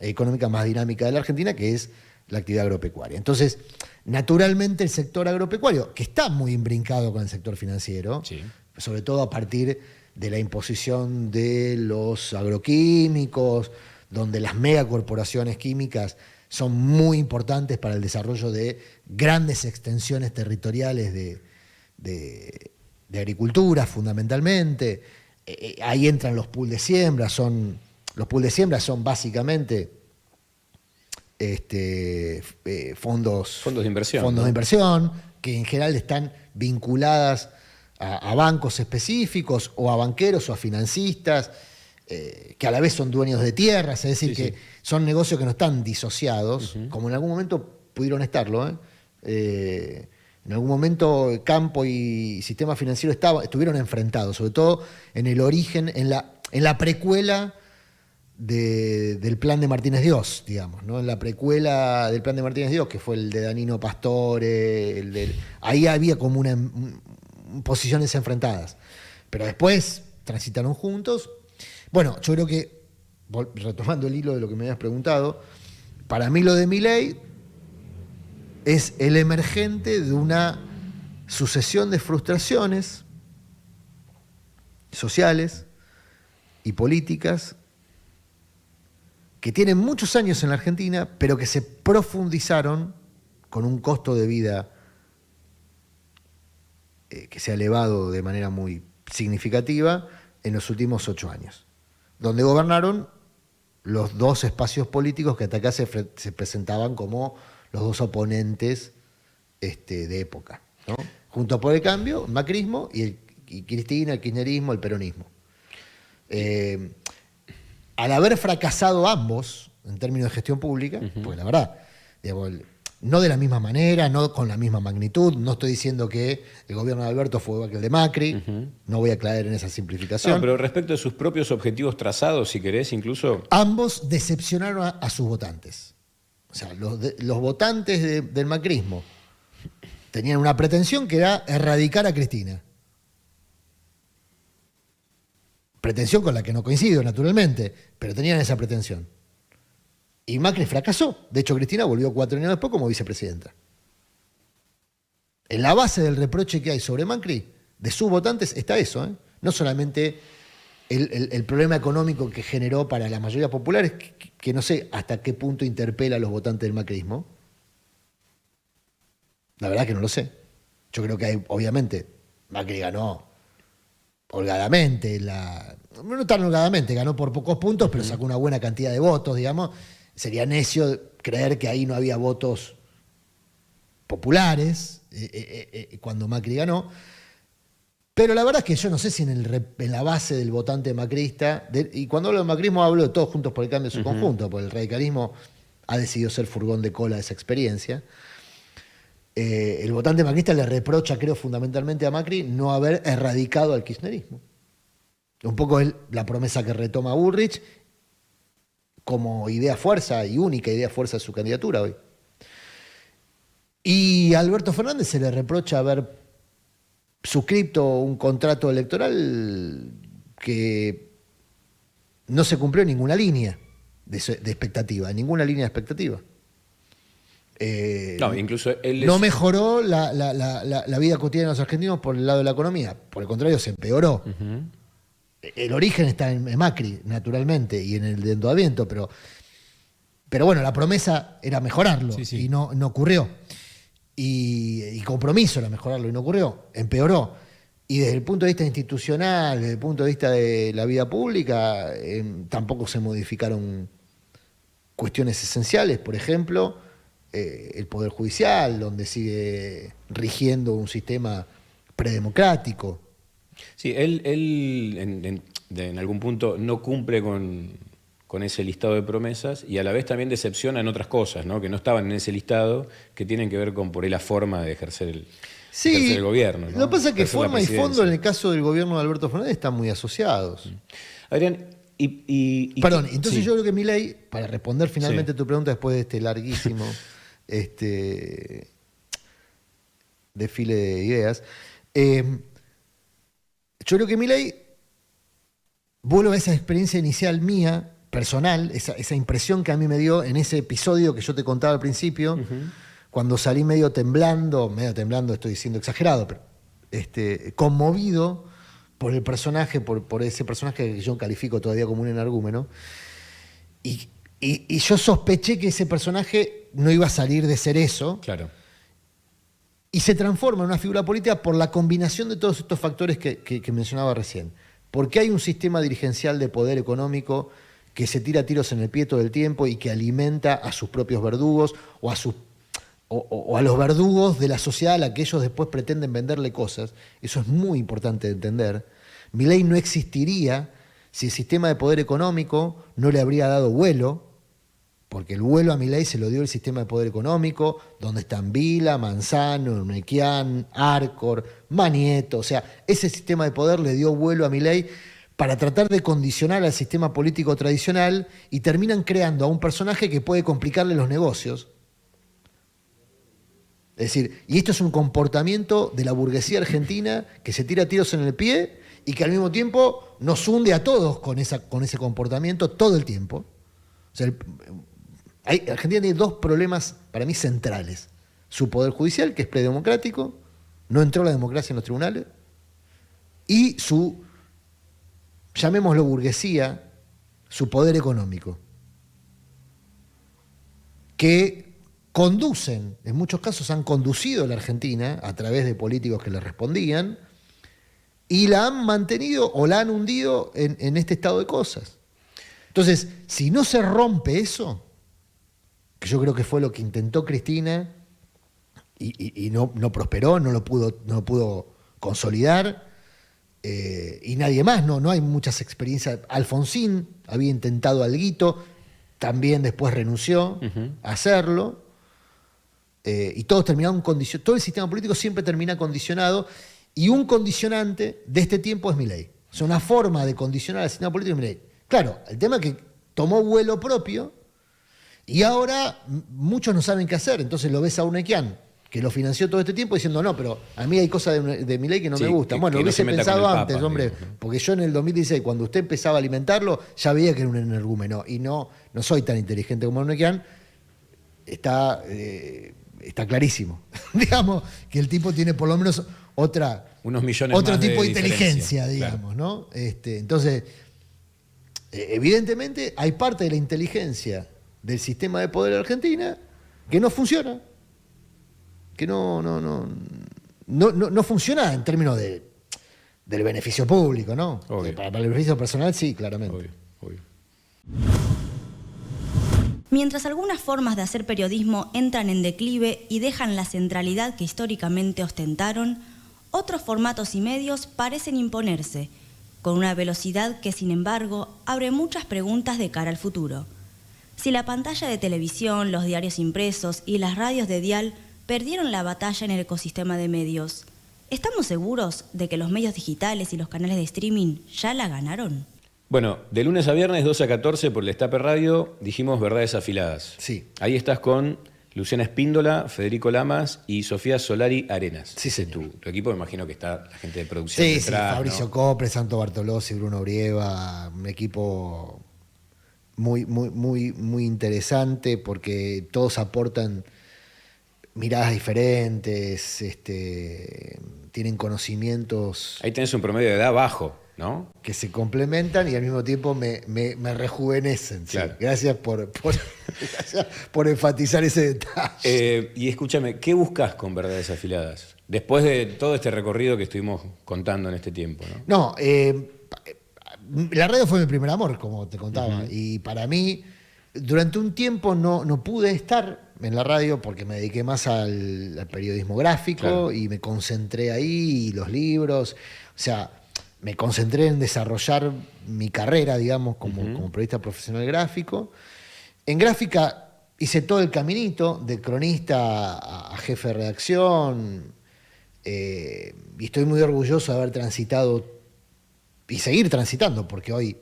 económica más dinámica de la Argentina, que es la actividad agropecuaria. Entonces, naturalmente el sector agropecuario, que está muy imbrincado con el sector financiero, sí, sobre todo a partir de la imposición de los agroquímicos, donde las megacorporaciones químicas son muy importantes para el desarrollo de grandes extensiones territoriales de agricultura, fundamentalmente. Ahí entran los pools de siembra, los pools de siembra son básicamente fondos de inversión. Fondos de inversión, que en general están vinculadas a bancos específicos o a banqueros o a financistas, que a la vez son dueños de tierras, es decir, que son negocios que no están disociados, como en algún momento pudieron estarlo. En algún momento campo y sistema financiero estuvieron enfrentados, sobre todo en el origen, en la precuela del plan de Martínez Dios, digamos, ¿no? En la precuela del plan de Martínez Dios, que fue el de Danilo Pastore, ahí había como posiciones enfrentadas. Pero después transitaron juntos. Bueno, yo creo que, retomando el hilo de lo que me habías preguntado, para mí lo de Milei es el emergente de una sucesión de frustraciones sociales y políticas que tienen muchos años en la Argentina, pero que se profundizaron con un costo de vida que se ha elevado de manera muy significativa en los últimos 8 años, donde gobernaron los dos espacios políticos que hasta acá se presentaban como los dos oponentes de época, ¿no? Juntos por el Cambio, el macrismo, y Cristina, el kirchnerismo, el peronismo. Al haber fracasado ambos en términos de gestión pública, porque la verdad, digamos, no de la misma manera, no con la misma magnitud, no estoy diciendo que el gobierno de Alberto fue igual que el de Macri, no voy a caer en esa simplificación. No, pero respecto a sus propios objetivos trazados, si querés, incluso... Ambos decepcionaron a sus votantes. O sea, los votantes del macrismo tenían una pretensión que era erradicar a Cristina. Pretensión con la que no coincido, naturalmente, pero tenían esa pretensión. Y Macri fracasó. De hecho, Cristina volvió 4 años después como vicepresidenta. En la base del reproche que hay sobre Macri, de sus votantes, está eso, ¿eh? No solamente el problema económico que generó para la mayoría popular, que no sé hasta qué punto interpela a los votantes del macrismo. La verdad que no lo sé. Yo creo que hay, obviamente, Macri ganó holgadamente, no tan holgadamente, ganó por pocos puntos, pero sacó una buena cantidad de votos, digamos. Sería necio creer que ahí no había votos populares cuando Macri ganó. Pero la verdad es que yo no sé si en la base del votante macrista, y cuando hablo de macrismo hablo de todos juntos por el cambio en su conjunto, porque el radicalismo ha decidido ser furgón de cola de esa experiencia. El votante macrista le reprocha, creo, fundamentalmente a Macri no haber erradicado al kirchnerismo. Un poco es la promesa que retoma Bullrich como idea fuerza y única idea fuerza de su candidatura hoy. Y a Alberto Fernández se le reprocha haber suscrito un contrato electoral que no se cumplió en ninguna línea de expectativa, en ninguna línea de expectativa. No, incluso él no mejoró la vida cotidiana de los argentinos por el lado de la economía, por el contrario, se empeoró. El origen está en Macri, naturalmente, y en el de endeudamiento, pero bueno, la promesa era mejorarlo, y no ocurrió. Y compromiso era mejorarlo, y no ocurrió, empeoró. Y desde el punto de vista institucional, desde el punto de vista de la vida pública, tampoco se modificaron cuestiones esenciales, por ejemplo, el Poder Judicial, donde sigue rigiendo un sistema predemocrático. Sí, él en algún punto no cumple con ese listado de promesas y a la vez también decepciona en otras cosas, ¿no? Que no estaban en ese listado, que tienen que ver con por ahí la forma de ejercer el gobierno, ¿no? Lo que pasa es que forma y fondo en el caso del gobierno de Alberto Fernández están muy asociados. Adrián, Perdón, entonces yo creo que Milei, para responder finalmente a tu pregunta después de este larguísimo desfile de ideas, yo creo que Milei vuelve a esa experiencia inicial mía, personal, esa impresión que a mí me dio en ese episodio que yo te contaba al principio, cuando salí medio temblando, estoy diciendo exagerado, pero conmovido por el personaje, por ese personaje que yo califico todavía como un energúmeno, y yo sospeché que ese personaje no iba a salir de ser eso. Claro. Y se transforma en una figura política por la combinación de todos estos factores que mencionaba recién. Porque hay un sistema dirigencial de poder económico que se tira tiros en el pie todo el tiempo y que alimenta a sus propios verdugos o a o a los verdugos de la sociedad a la que ellos después pretenden venderle cosas. Eso es muy importante de entender. Milei no existiría si el sistema de poder económico no le habría dado vuelo, porque el vuelo a Milei se lo dio el sistema de poder económico, donde están Vila, Manzano, Nequian, Arcor, Manieto. O sea, ese sistema de poder le dio vuelo a Milei para tratar de condicionar al sistema político tradicional, y terminan creando a un personaje que puede complicarle los negocios. Es decir, y esto es un comportamiento de la burguesía argentina que se tira tiros en el pie y que al mismo tiempo nos hunde a todos con ese comportamiento todo el tiempo. O sea, Argentina tiene dos problemas para mí centrales. Su poder judicial, que es predemocrático, no entró la democracia en los tribunales, y su, llamémoslo burguesía, su poder económico, que conducen, en muchos casos han conducido a la Argentina a través de políticos que le respondían, y la han mantenido o la han hundido en este estado de cosas. Entonces, si no se rompe eso, que yo creo que fue lo que intentó Cristina y no prosperó, no lo pudo consolidar, y nadie más, no hay muchas experiencias. Alfonsín había intentado alguito, también después renunció a hacerlo, y todos terminaron condicionados. Todo el sistema político siempre termina condicionado, y un condicionante de este tiempo es Milei. O sea, una forma de condicionar al sistema político es Milei. Claro, el tema es que tomó vuelo propio y ahora muchos no saben qué hacer. Entonces lo ves a Urnequian, que lo financió todo este tiempo, diciendo, no, pero a mí hay cosas de Milei que no me gustan. Bueno, lo hubiese pensado antes, hombre, digamos, ¿no? Porque yo en el 2016, cuando usted empezaba a alimentarlo, ya veía que era un energúmeno, y no soy tan inteligente como Urnequian. Está clarísimo, digamos, que el tipo tiene por lo menos unos millones otro más tipo de diferencia, inteligencia, digamos, claro, ¿no? Entonces, evidentemente hay parte de la inteligencia del sistema de poder de Argentina que no funciona, que no funciona en términos del beneficio público, ¿no? Para el beneficio personal, sí, claramente. Obvio. Mientras algunas formas de hacer periodismo entran en declive y dejan la centralidad que históricamente ostentaron, otros formatos y medios parecen imponerse, con una velocidad que, sin embargo, abre muchas preguntas de cara al futuro. Si la pantalla de televisión, los diarios impresos y las radios de dial perdieron la batalla en el ecosistema de medios, ¿estamos seguros de que los medios digitales y los canales de streaming ya la ganaron? Bueno, de lunes a viernes, 12 a 14, por el Destape Radio, dijimos Verdades Afiladas. Sí. Ahí estás con Luciana Espíndola, Federico Lamas y Sofía Solari Arenas. Sí, señor. Tu equipo, me imagino que está la gente de producción Sí, detrás, Fabricio, ¿no? Copre, Santo Bartolozzi, Bruno Brieva, un equipo muy interesante, porque todos aportan miradas diferentes, tienen conocimientos. Ahí tenés un promedio de edad bajo, ¿no? Que se complementan y al mismo tiempo me rejuvenecen. Claro. Sí. Gracias por enfatizar ese detalle. Y escúchame, ¿qué buscas con Verdades Afiladas? Después de todo este recorrido que estuvimos contando en este tiempo, ¿no? La radio fue mi primer amor, como te contaba. Y para mí, durante un tiempo no pude estar en la radio porque me dediqué más al periodismo gráfico, claro, y me concentré ahí, y los libros. O sea, me concentré en desarrollar mi carrera, digamos, como periodista profesional gráfico. En gráfica hice todo el caminito de cronista a jefe de redacción, y estoy muy orgulloso de haber transitado y seguir transitando, porque hoy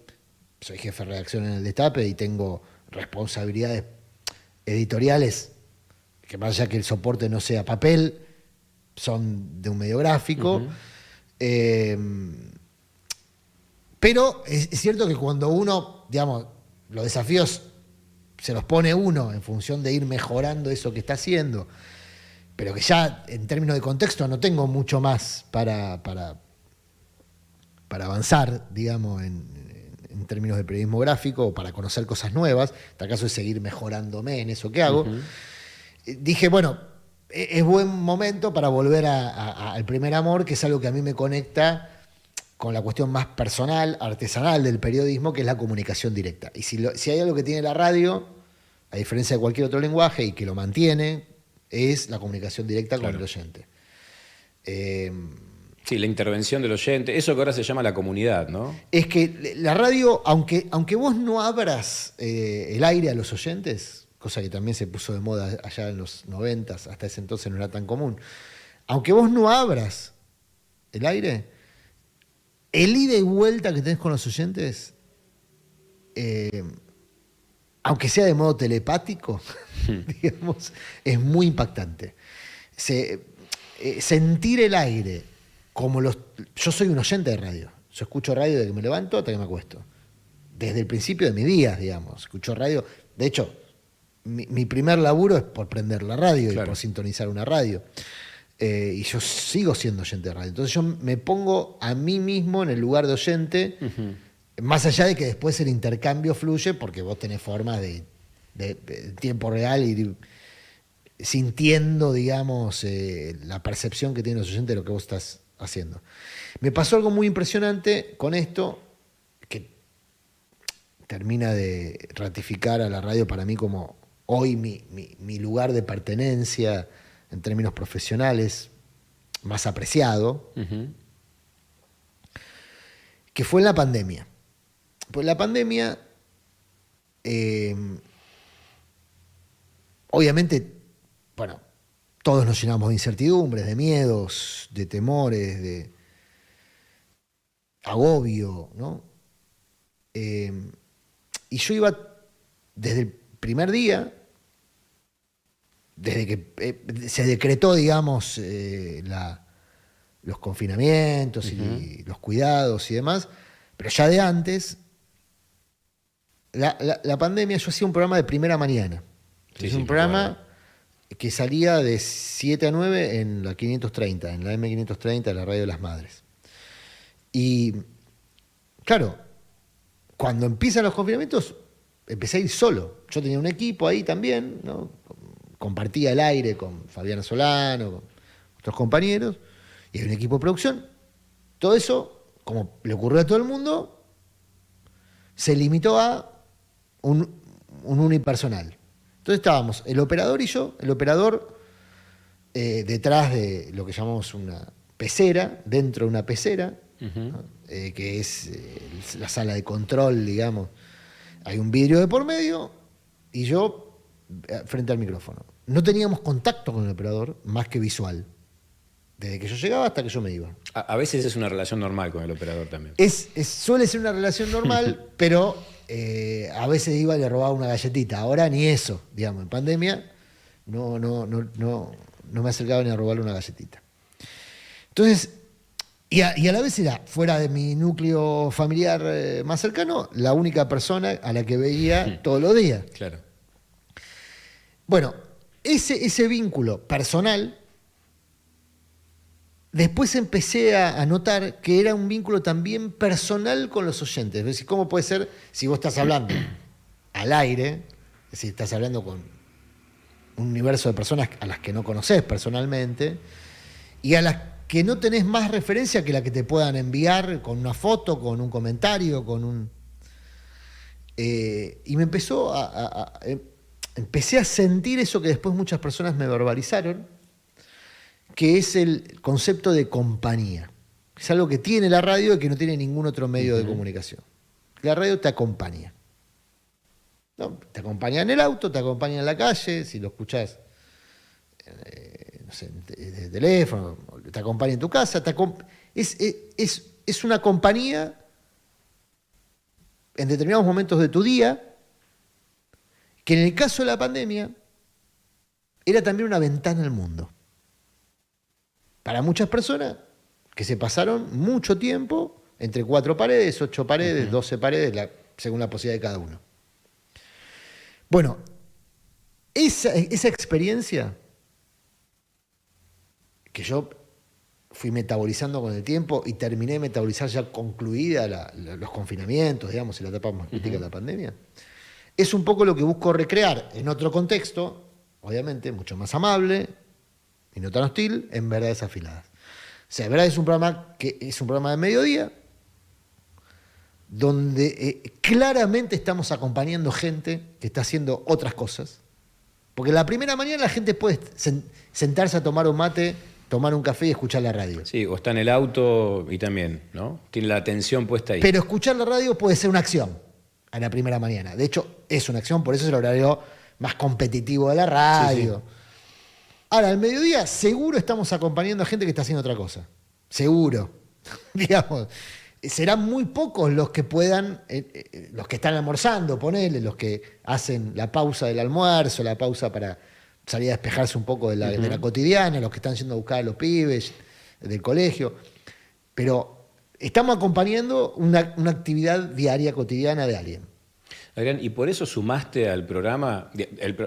soy jefe de redacción en el Destape y tengo responsabilidades editoriales que, más allá que el soporte no sea papel, son de un medio gráfico. Pero es cierto que cuando uno, digamos, los desafíos se los pone uno en función de ir mejorando eso que está haciendo, pero que ya en términos de contexto no tengo mucho más para avanzar, digamos, en términos de periodismo gráfico, o para conocer cosas nuevas. En tal caso es seguir mejorándome en eso que hago. Dije, bueno, es buen momento para volver al primer amor, que es algo que a mí me conecta con la cuestión más personal, artesanal del periodismo, que es la comunicación directa. Y si hay algo que tiene la radio, a diferencia de cualquier otro lenguaje, y que lo mantiene es la comunicación directa con el oyente. Sí, la intervención del oyente, eso que ahora se llama la comunidad, ¿no? Es que la radio, aunque vos no abras el aire a los oyentes, cosa que también se puso de moda allá en los 90, hasta ese entonces no era tan común, aunque vos no abras el aire, el ida y vuelta que tenés con los oyentes, aunque sea de modo telepático, digamos, es muy impactante. Sentir el aire, yo soy un oyente de radio. Yo escucho radio desde que me levanto hasta que me acuesto. Desde el principio de mis días, digamos. Escucho radio. De hecho, mi primer laburo es por prender la radio y por sintonizar una radio. Y yo sigo siendo oyente de radio. Entonces yo me pongo a mí mismo en el lugar de oyente, más allá de que después el intercambio fluye, porque vos tenés forma de tiempo real ir sintiendo, digamos, la percepción que tienen los oyentes de lo que vos estás haciendo. Me pasó algo muy impresionante con esto, que termina de ratificar a la radio para mí como hoy mi lugar de pertenencia en términos profesionales más apreciado, que fue en la pandemia. Pues la pandemia, obviamente, bueno, todos nos llenamos de incertidumbres, de miedos, de temores, de agobio, ¿no? Y yo iba desde el primer día, desde que se decretó, digamos, los confinamientos y los cuidados y demás, pero ya de antes, la pandemia, yo hacía un programa de primera mañana. Es un programa que salía de 7 a 9 en la 530, en la M530, la radio de las madres. Y claro, cuando empiezan los confinamientos, empecé a ir solo. Yo tenía un equipo ahí también, ¿no? Compartía el aire con Fabiana Solano, con otros compañeros, y había un equipo de producción. Todo eso, como le ocurrió a todo el mundo, se limitó a un unipersonal. Entonces estábamos el operador y yo, el operador detrás de lo que llamamos una pecera, dentro de una pecera, ¿no? Que es la sala de control, digamos. Hay un vidrio de por medio y yo frente al micrófono. No teníamos contacto con el operador más que visual. Desde que yo llegaba hasta que yo me iba. A veces es una relación normal con el operador también. Suele ser una relación normal, pero a veces iba y le robaba una galletita. Ahora ni eso, digamos. En pandemia no me acercaba ni a robarle una galletita. Entonces, y a la vez era, fuera de mi núcleo familiar más cercano, la única persona a la que veía todos los días. Claro. Bueno, ese vínculo personal, después empecé a notar que era un vínculo también personal con los oyentes. Es decir, ¿cómo puede ser si vos estás hablando al aire, es decir, estás hablando con un universo de personas a las que no conocés personalmente y a las que no tenés más referencia que la que te puedan enviar con una foto, con un comentario, con un... y me empezó empecé a sentir eso que después muchas personas me verbalizaron, que es el concepto de compañía. Es algo que tiene la radio y que no tiene ningún otro medio de comunicación. La radio te acompaña. ¿No? Te acompaña en el auto, te acompaña en la calle, si lo escuchás no sé, de teléfono, te acompaña en tu casa. Es una compañía en determinados momentos de tu día, que en el caso de la pandemia era también una ventana al mundo. Para muchas personas que se pasaron mucho tiempo entre 4 paredes, 8 paredes, 12 paredes, según la posibilidad de cada uno. Bueno, esa experiencia que yo fui metabolizando con el tiempo y terminé de metabolizar ya concluida los confinamientos, digamos, y la etapa más crítica de la pandemia, es un poco lo que busco recrear en otro contexto, obviamente mucho más amable y no tan hostil, en Verdades Afiladas. O sea, Verdad es un programa de mediodía donde claramente estamos acompañando gente que está haciendo otras cosas, Porque la primera mañana la gente puede sentarse a tomar un mate, tomar un café y escuchar la radio. Sí, o está en el auto y también, ¿no? Tiene la atención puesta ahí. Pero escuchar la radio puede ser una acción a la primera mañana. De hecho, es una acción, por eso es el horario más competitivo de la radio. Sí. Ahora, al mediodía seguro estamos acompañando a gente que está haciendo otra cosa. Seguro. Digamos, serán muy pocos los que puedan, los que están almorzando, ponele, los que hacen la pausa del almuerzo, la pausa para salir a despejarse un poco de la cotidiana, los que están yendo a buscar a los pibes del colegio. Pero estamos acompañando una actividad diaria, cotidiana de alguien. Adrián, y por eso sumaste al programa,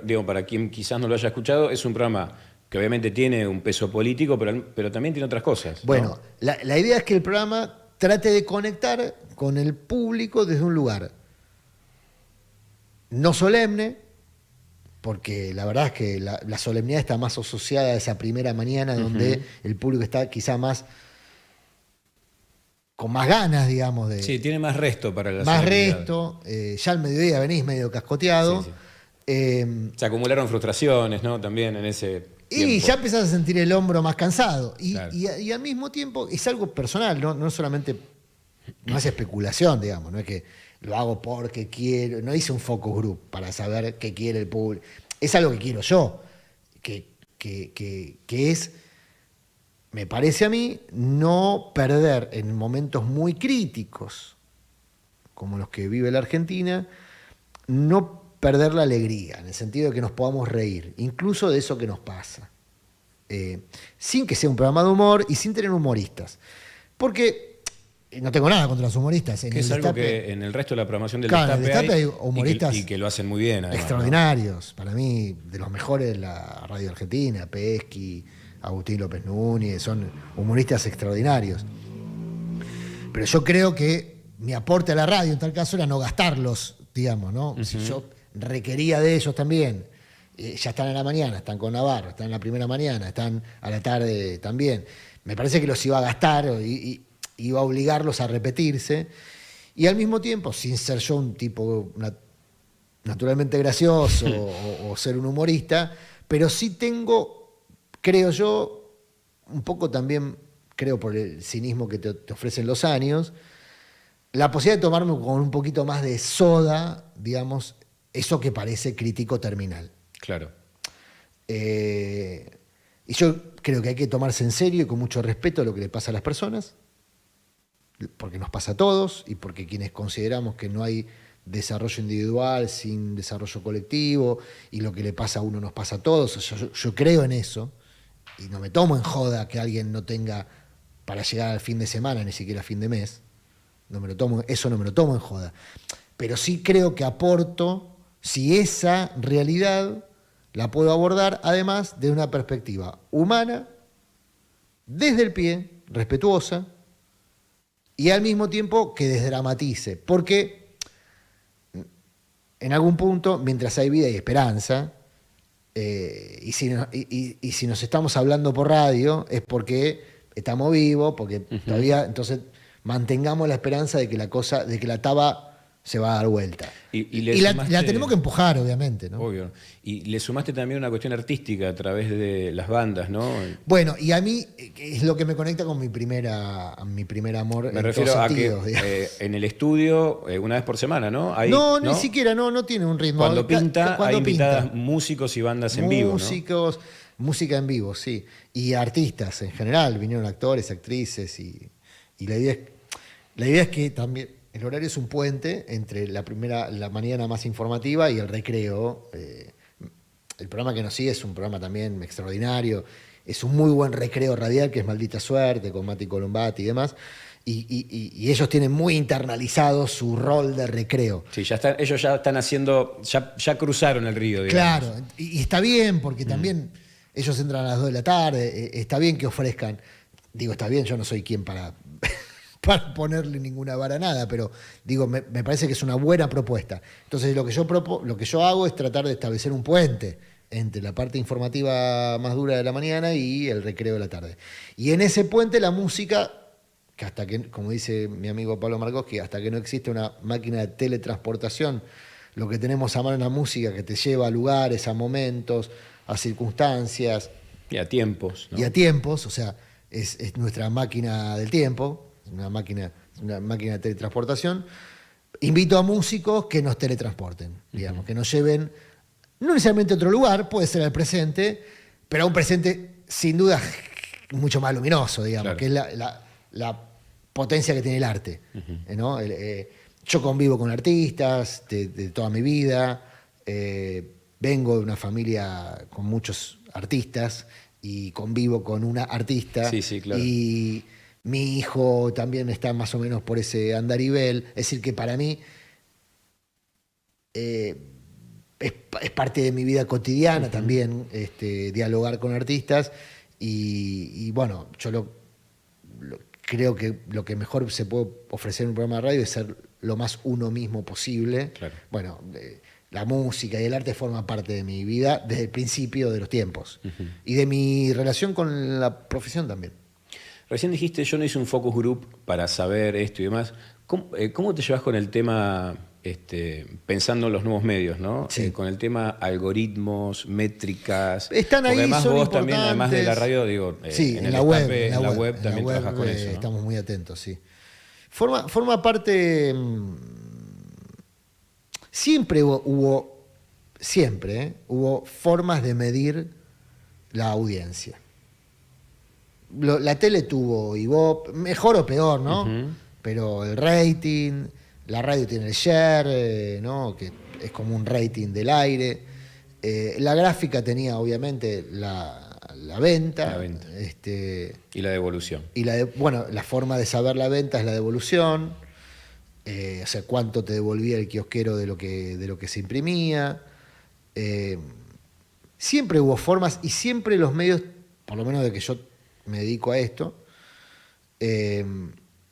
digo, para quien quizás no lo haya escuchado, es un programa que obviamente tiene un peso político, pero también tiene otras cosas, ¿no? Bueno, la idea es que el programa trate de conectar con el público desde un lugar no solemne, porque la verdad es que la solemnidad está más asociada a esa primera mañana donde el público está quizá más con más ganas, digamos. Sí, tiene más resto para la más solemnidad. resto, ya al mediodía venís medio cascoteado. Sí, sí. Se acumularon frustraciones, ¿no? También en ese tiempo. Y ya empezás a sentir el hombro más cansado. Claro. Y al mismo tiempo es algo personal, no solamente, no es especulación, digamos, no es que lo hago porque quiero, no hice un focus group para saber qué quiere el público. Es algo que quiero yo, que es, me parece a mí, no perder en momentos muy críticos, como los que vive la Argentina, no perder la alegría, en el sentido de que nos podamos reír, incluso de eso que nos pasa, sin que sea un programa de humor y sin tener humoristas. Porque no tengo nada contra los humoristas. Que es algo que en el resto de la programación del claro, Destape hay humoristas y que lo hacen muy bien. Además, extraordinarios, ¿no? Para mí, de los mejores de la radio argentina, Pesky, Agustín López Núñez, son humoristas extraordinarios. Pero yo creo que mi aporte a la radio en tal caso era no gastarlos, digamos, ¿no? Si yo requería de ellos también, ya están en la mañana, están con Navarro, están en la primera mañana, están a la tarde también. Me parece que los iba a gastar y iba a obligarlos a repetirse. Y al mismo tiempo, sin ser yo un tipo naturalmente gracioso o ser un humorista, pero sí tengo, creo yo, un poco también, creo por el cinismo que te ofrecen los años, la posibilidad de tomarme con un poquito más de soda, digamos, eso que parece crítico terminal. Claro. Y yo creo que hay que tomarse en serio y con mucho respeto lo que le pasa a las personas, porque nos pasa a todos y porque quienes consideramos que no hay desarrollo individual sin desarrollo colectivo y lo que le pasa a uno nos pasa a todos. Yo creo en eso y no me tomo en joda que alguien no tenga para llegar al fin de semana, ni siquiera a fin de mes. Eso no me lo tomo en joda. Pero sí creo que aporto si esa realidad la puedo abordar además de una perspectiva humana, desde el pie, respetuosa, y al mismo tiempo que desdramatice. Porque en algún punto, mientras hay vida y esperanza, y si nos estamos hablando por radio, es porque estamos vivos, porque todavía, entonces mantengamos la esperanza de que la taba se va a dar vuelta. Y la tenemos que empujar, obviamente, ¿no? Obvio. Y le sumaste también una cuestión artística a través de las bandas, ¿no? Bueno, y a mí es lo que me conecta con mi primer amor. Me refiero a que en el estudio, una vez por semana, ¿no? Ni siquiera, no tiene un ritmo. Cuando pinta, hay invitadas músicos y bandas en vivo, ¿no? Música en vivo, sí. Y artistas en general, vinieron actores, actrices, y la idea es que también el horario es un puente entre la mañana más informativa y el recreo. El programa que nos sigue es un programa también extraordinario. Es un muy buen recreo radial, que es Maldita Suerte, con Mati Colombati y demás. Y ellos tienen muy internalizado su rol de recreo. Sí, ellos ya están haciendo, ya cruzaron el río, digamos. Claro, y está bien, porque también ellos entran a las 2 de la tarde. Está bien que ofrezcan. Digo, está bien, yo no soy quien para ponerle ninguna vara a nada, pero digo, me parece que es una buena propuesta. Entonces lo que yo hago es tratar de establecer un puente entre la parte informativa más dura de la mañana y el recreo de la tarde. Y en ese puente la música, que hasta que, como dice mi amigo Pablo Marcos, que hasta que no existe una máquina de teletransportación lo que tenemos a mano en la música que te lleva a lugares, a momentos, a circunstancias. Y a tiempos, ¿no? Y a tiempos, o sea, es nuestra máquina del tiempo, una máquina de teletransportación. Invito a músicos que nos teletransporten, digamos, que nos lleven, no necesariamente a otro lugar, puede ser al presente, pero a un presente sin duda mucho más luminoso, digamos, claro, que es la potencia que tiene el arte, ¿no? Yo convivo con artistas de toda mi vida, vengo de una familia con muchos artistas y convivo con una artista, sí, claro, y mi hijo también está más o menos por ese andarivel. Es decir, que para mí es parte de mi vida cotidiana también dialogar con artistas. Y bueno, yo creo que lo que mejor se puede ofrecer en un programa de radio es ser lo más uno mismo posible. Claro. Bueno, la música y el arte forman parte de mi vida desde el principio de los tiempos. Y de mi relación con la profesión también. Recién dijiste, yo no hice un focus group para saber esto y demás. ¿Cómo te llevas con el tema, pensando en los nuevos medios, ¿no? Sí. Con el tema algoritmos, métricas. Están ahí, porque además son vos importantes. también, además de la radio, digo, sí, en la web también trabajas con eso, ¿no? Estamos muy atentos, sí. Forma parte. Siempre hubo formas de medir la audiencia. La tele tuvo Ivope, mejor o peor, ¿no? Pero el rating, la radio tiene el share, ¿no? Que es como un rating del aire. La gráfica tenía, obviamente, la venta. Y la devolución. Y la forma de saber la venta es la devolución. O sea, cuánto te devolvía el kiosquero de lo que se imprimía. Siempre hubo formas y siempre los medios, por lo menos de que yo me dedico a esto,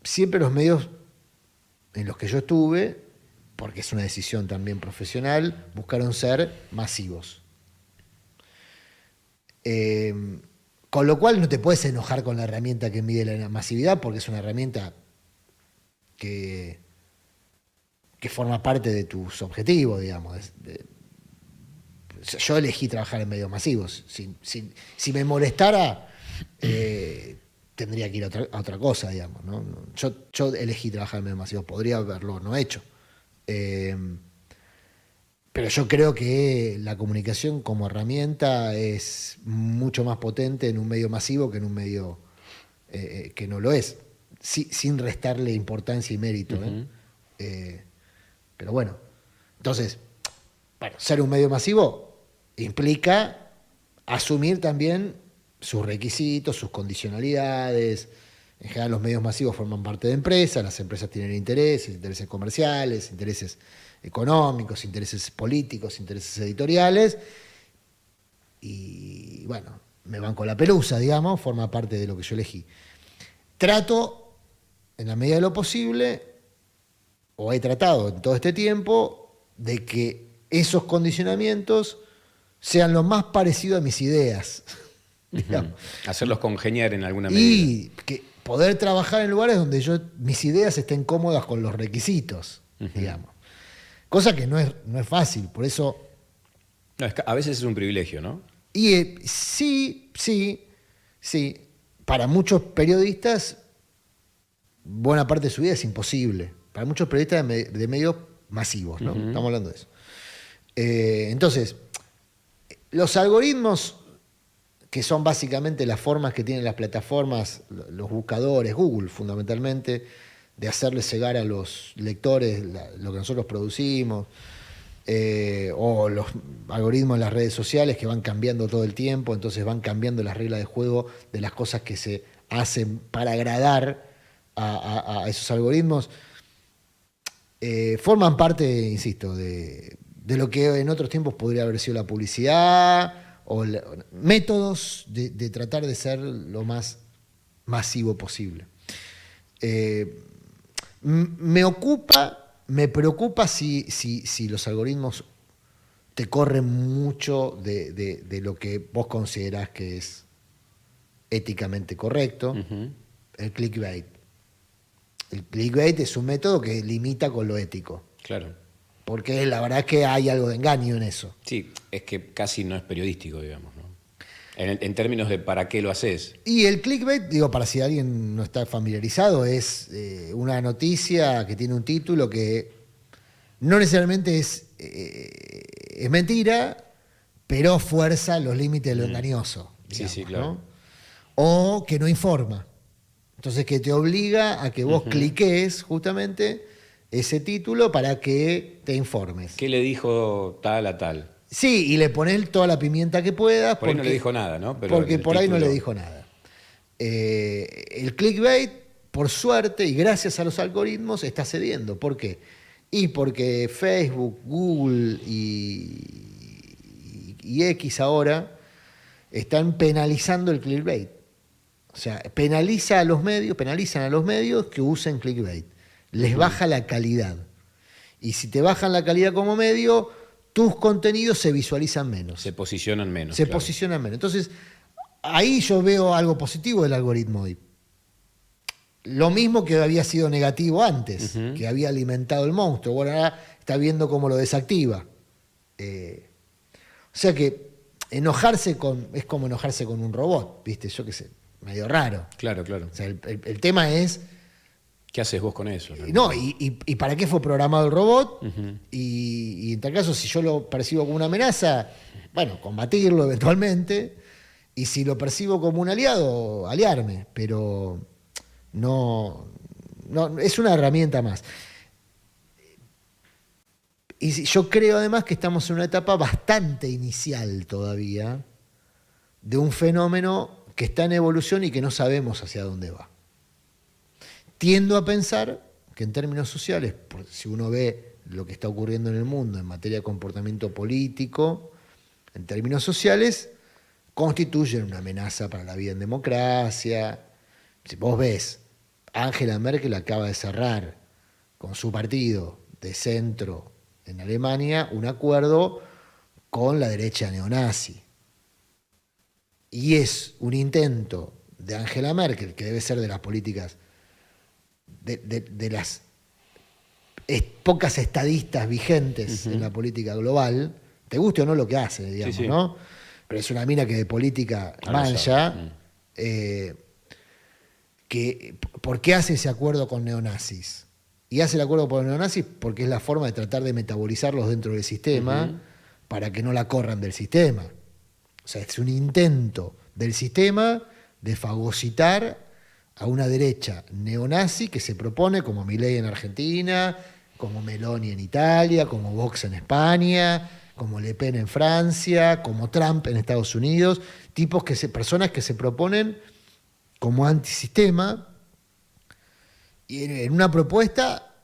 siempre los medios en los que yo estuve, porque es una decisión también profesional, buscaron ser masivos. Con lo cual no te puedes enojar con la herramienta que mide la masividad, porque es una herramienta que forma parte de tus objetivos, digamos. Yo elegí trabajar en medios masivos. Si me molestara, tendría que ir a otra cosa, digamos, ¿no? Yo elegí trabajar en medios masivos, podría haberlo no hecho. Pero yo creo que la comunicación como herramienta es mucho más potente en un medio masivo que en un medio que no lo es, sin restarle importancia y mérito. Pero bueno, entonces, ser un medio masivo implica asumir también sus requisitos, sus condicionalidades. En general los medios masivos forman parte de empresas, las empresas tienen intereses comerciales, intereses económicos, intereses políticos, intereses editoriales. Y bueno, me banco la pelusa, digamos, forma parte de lo que yo elegí. Trato, en la medida de lo posible, o he tratado en todo este tiempo, de que esos condicionamientos sean lo más parecido a mis ideas. Hacerlos congeniar en alguna medida. Y que poder trabajar en lugares donde mis ideas estén cómodas con los requisitos, digamos. Cosa que no es fácil, por eso... No, a veces es un privilegio, ¿no? Y sí. Para muchos periodistas, buena parte de su vida es imposible. Para muchos periodistas de medios masivos, ¿no? Estamos hablando de eso. Entonces, los algoritmos, que son básicamente las formas que tienen las plataformas, los buscadores, Google fundamentalmente, de hacerles llegar a los lectores lo que nosotros producimos, o los algoritmos en las redes sociales que van cambiando todo el tiempo, entonces van cambiando las reglas de juego de las cosas que se hacen para agradar a esos algoritmos. Forman parte, insisto, de lo que en otros tiempos podría haber sido la publicidad, o métodos de tratar de ser lo más masivo posible. Me preocupa si los algoritmos te corren mucho de lo que vos considerás que es éticamente correcto. El clickbait. El clickbait es un método que limita con lo ético. Claro. porque la verdad es que hay algo de engaño en eso. Sí, es que casi no es periodístico, digamos, ¿no? En términos de para qué lo haces. Y el clickbait, digo, para si alguien no está familiarizado, es una noticia que tiene un título que no necesariamente es mentira, pero fuerza los límites de lo engañoso. Digamos, sí, claro. ¿no? O que no informa. Entonces, que te obliga a que vos cliques justamente ese título para que te informes. ¿Qué le dijo tal a tal? Sí, y le pones toda la pimienta que puedas. Por ahí no le dijo nada, ¿no? Pero porque por ahí no título... le dijo nada. El clickbait, por suerte y gracias a los algoritmos, está cediendo. ¿Por qué? Y porque Facebook, Google y X ahora están penalizando el clickbait. O sea, penalizan a los medios que usen clickbait. Les baja la calidad. Y si te bajan la calidad como medio, tus contenidos se visualizan menos. Se posicionan menos. Se posicionan menos. Entonces, ahí yo veo algo positivo del algoritmo hoy. Lo mismo que había sido negativo antes, que había alimentado el monstruo. Bueno, ahora está viendo cómo lo desactiva. O sea que es como enojarse con un robot, ¿viste? Yo qué sé, medio raro. Claro. O sea, el tema es... ¿Qué haces vos con eso? No, y para qué fue programado el robot, y en tal caso, si yo lo percibo como una amenaza, bueno, combatirlo eventualmente, y si lo percibo como un aliado, aliarme, pero no es una herramienta más. Y yo creo además que estamos en una etapa bastante inicial todavía de un fenómeno que está en evolución y que no sabemos hacia dónde va. Tiendo a pensar que en términos sociales, si uno ve lo que está ocurriendo en el mundo en materia de comportamiento político, en términos sociales, constituyen una amenaza para la vida en democracia. Si vos ves, Angela Merkel acaba de cerrar con su partido de centro en Alemania un acuerdo con la derecha neonazi. Y es un intento de Angela Merkel, que debe ser de las políticas de las pocas estadistas vigentes en la política global, te guste o no lo que hace, digamos, sí. ¿no? Pero es una mina que de política mancha. ¿Por qué hace ese acuerdo con neonazis? Y hace el acuerdo con neonazis porque es la forma de tratar de metabolizarlos dentro del sistema para que no la corran del sistema. O sea, es un intento del sistema de fagocitar a una derecha neonazi que se propone, como Milei en Argentina, como Meloni en Italia, como Vox en España, como Le Pen en Francia, como Trump en Estados Unidos, personas que se proponen como antisistema, y en una propuesta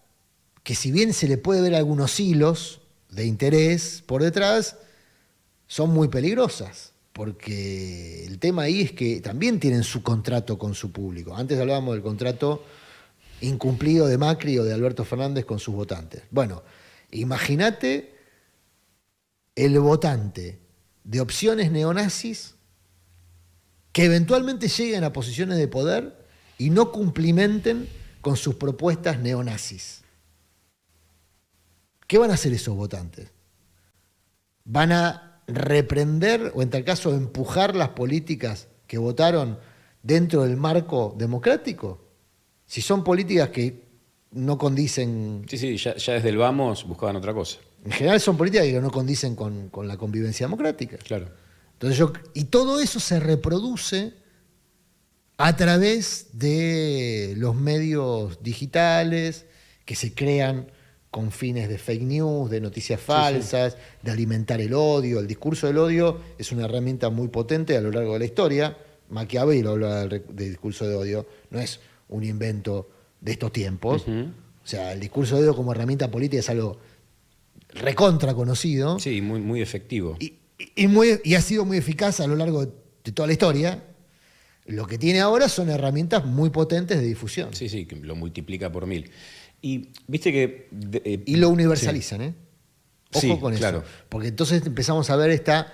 que, si bien se le puede ver algunos hilos de interés por detrás, son muy peligrosas. Porque el tema ahí es que también tienen su contrato con su público. Antes hablábamos del contrato incumplido de Macri o de Alberto Fernández con sus votantes. Bueno, imagínate el votante de opciones neonazis que eventualmente lleguen a posiciones de poder y no cumplimenten con sus propuestas neonazis. ¿Qué van a hacer esos votantes? ¿Van a reprender o en tal caso empujar las políticas que votaron dentro del marco democrático? Si son políticas que no condicen... Sí, ya desde el vamos buscaban otra cosa. En general son políticas que no condicen con la convivencia democrática. Claro. Entonces y todo eso se reproduce a través de los medios digitales que se crean con fines de fake news, de noticias falsas, de alimentar el odio. El discurso del odio es una herramienta muy potente a lo largo de la historia. Maquiavelo habla del discurso de odio, no es un invento de estos tiempos. O sea, el discurso de odio como herramienta política es algo recontra conocido. Sí, muy efectivo. Y ha sido muy eficaz a lo largo de toda la historia. Lo que tiene ahora son herramientas muy potentes de difusión. Sí, que lo multiplica por 1000. Y viste que... y lo universalizan, sí. Ojo con eso. Claro. Porque entonces empezamos a ver esta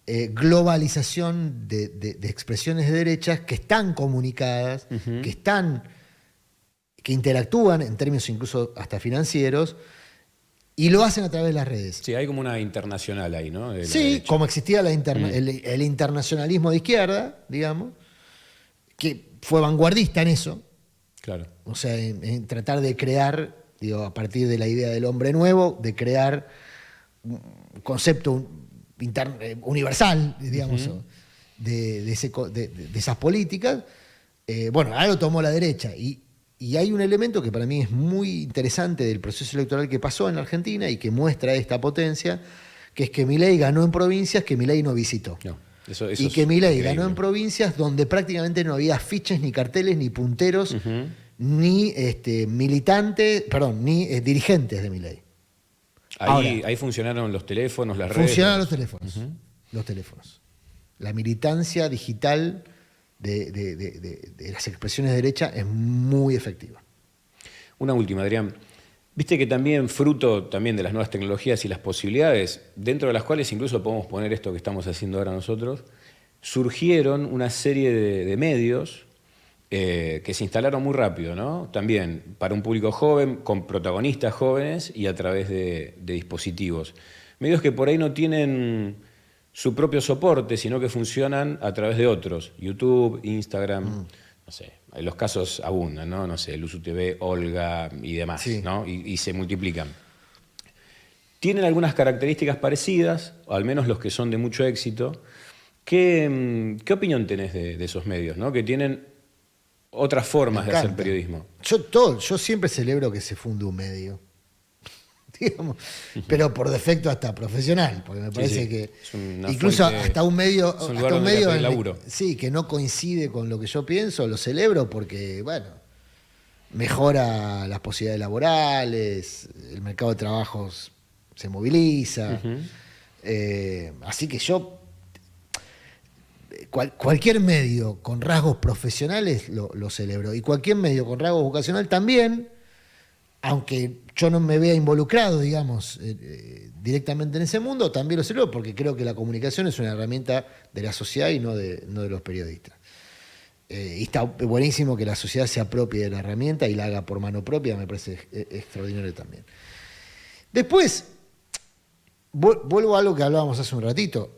globalización de expresiones de derechas que están comunicadas, que interactúan en términos incluso hasta financieros, Y lo hacen a través de las redes. Sí, hay como una internacional ahí, ¿no? De la Sí, derecha. como existía el internacionalismo de izquierda, digamos, que fue vanguardista en eso. Claro. O sea, en tratar de crear, digo, a partir de la idea del hombre nuevo, de crear un concepto universal, digamos, de esas políticas. Bueno, ahora lo tomó la derecha. Y hay un elemento que para mí es muy interesante del proceso electoral que pasó en Argentina y que muestra esta potencia, que es que Milei ganó en provincias que Milei no visitó. No, eso Y que Milei increíble. ganó en provincias donde prácticamente no había afiches, ni carteles, ni punteros, ni militantes, perdón, ni dirigentes de Milei. Ahí funcionaron los teléfonos, las redes. Funcionan los teléfonos. Los teléfonos. La militancia digital de las expresiones de derecha es muy efectiva. Una última, Adrián. Viste que también, fruto también de las nuevas tecnologías y las posibilidades, dentro de las cuales incluso podemos poner esto que estamos haciendo ahora nosotros, surgieron una serie de medios que se instalaron muy rápido, ¿no? También para un público joven, con protagonistas jóvenes y a través de dispositivos. Medios que por ahí no tienen su propio soporte, sino que funcionan a través de otros. YouTube, Instagram, no sé, los casos abundan, ¿no? No sé, Luzu TV, Olga y demás, Sí. ¿no? Y se multiplican. Tienen algunas características parecidas, o al menos los que son de mucho éxito. ¿Qué opinión tenés de esos medios, ¿no? Que tienen otras formas Me de hacer encanta. periodismo? Yo siempre celebro que se funde un medio. Digamos, pero por defecto hasta profesional, porque me parece sí. que Es una incluso fuente- hasta un medio, es un hasta lugar un donde medio aprender laburo. sí, que no coincide con lo que yo pienso, lo celebro porque, bueno, mejora las posibilidades laborales, el mercado de trabajos se moviliza. Así que yo, cualquier medio con rasgos profesionales lo celebro. Y cualquier medio con rasgos vocacional también, aunque yo no me vea involucrado, digamos, directamente en ese mundo, también lo celebro porque creo que la comunicación es una herramienta de la sociedad y no de los periodistas. Y está buenísimo que la sociedad se apropie de la herramienta y la haga por mano propia, me parece extraordinario también. Después, vuelvo a algo que hablábamos hace un ratito.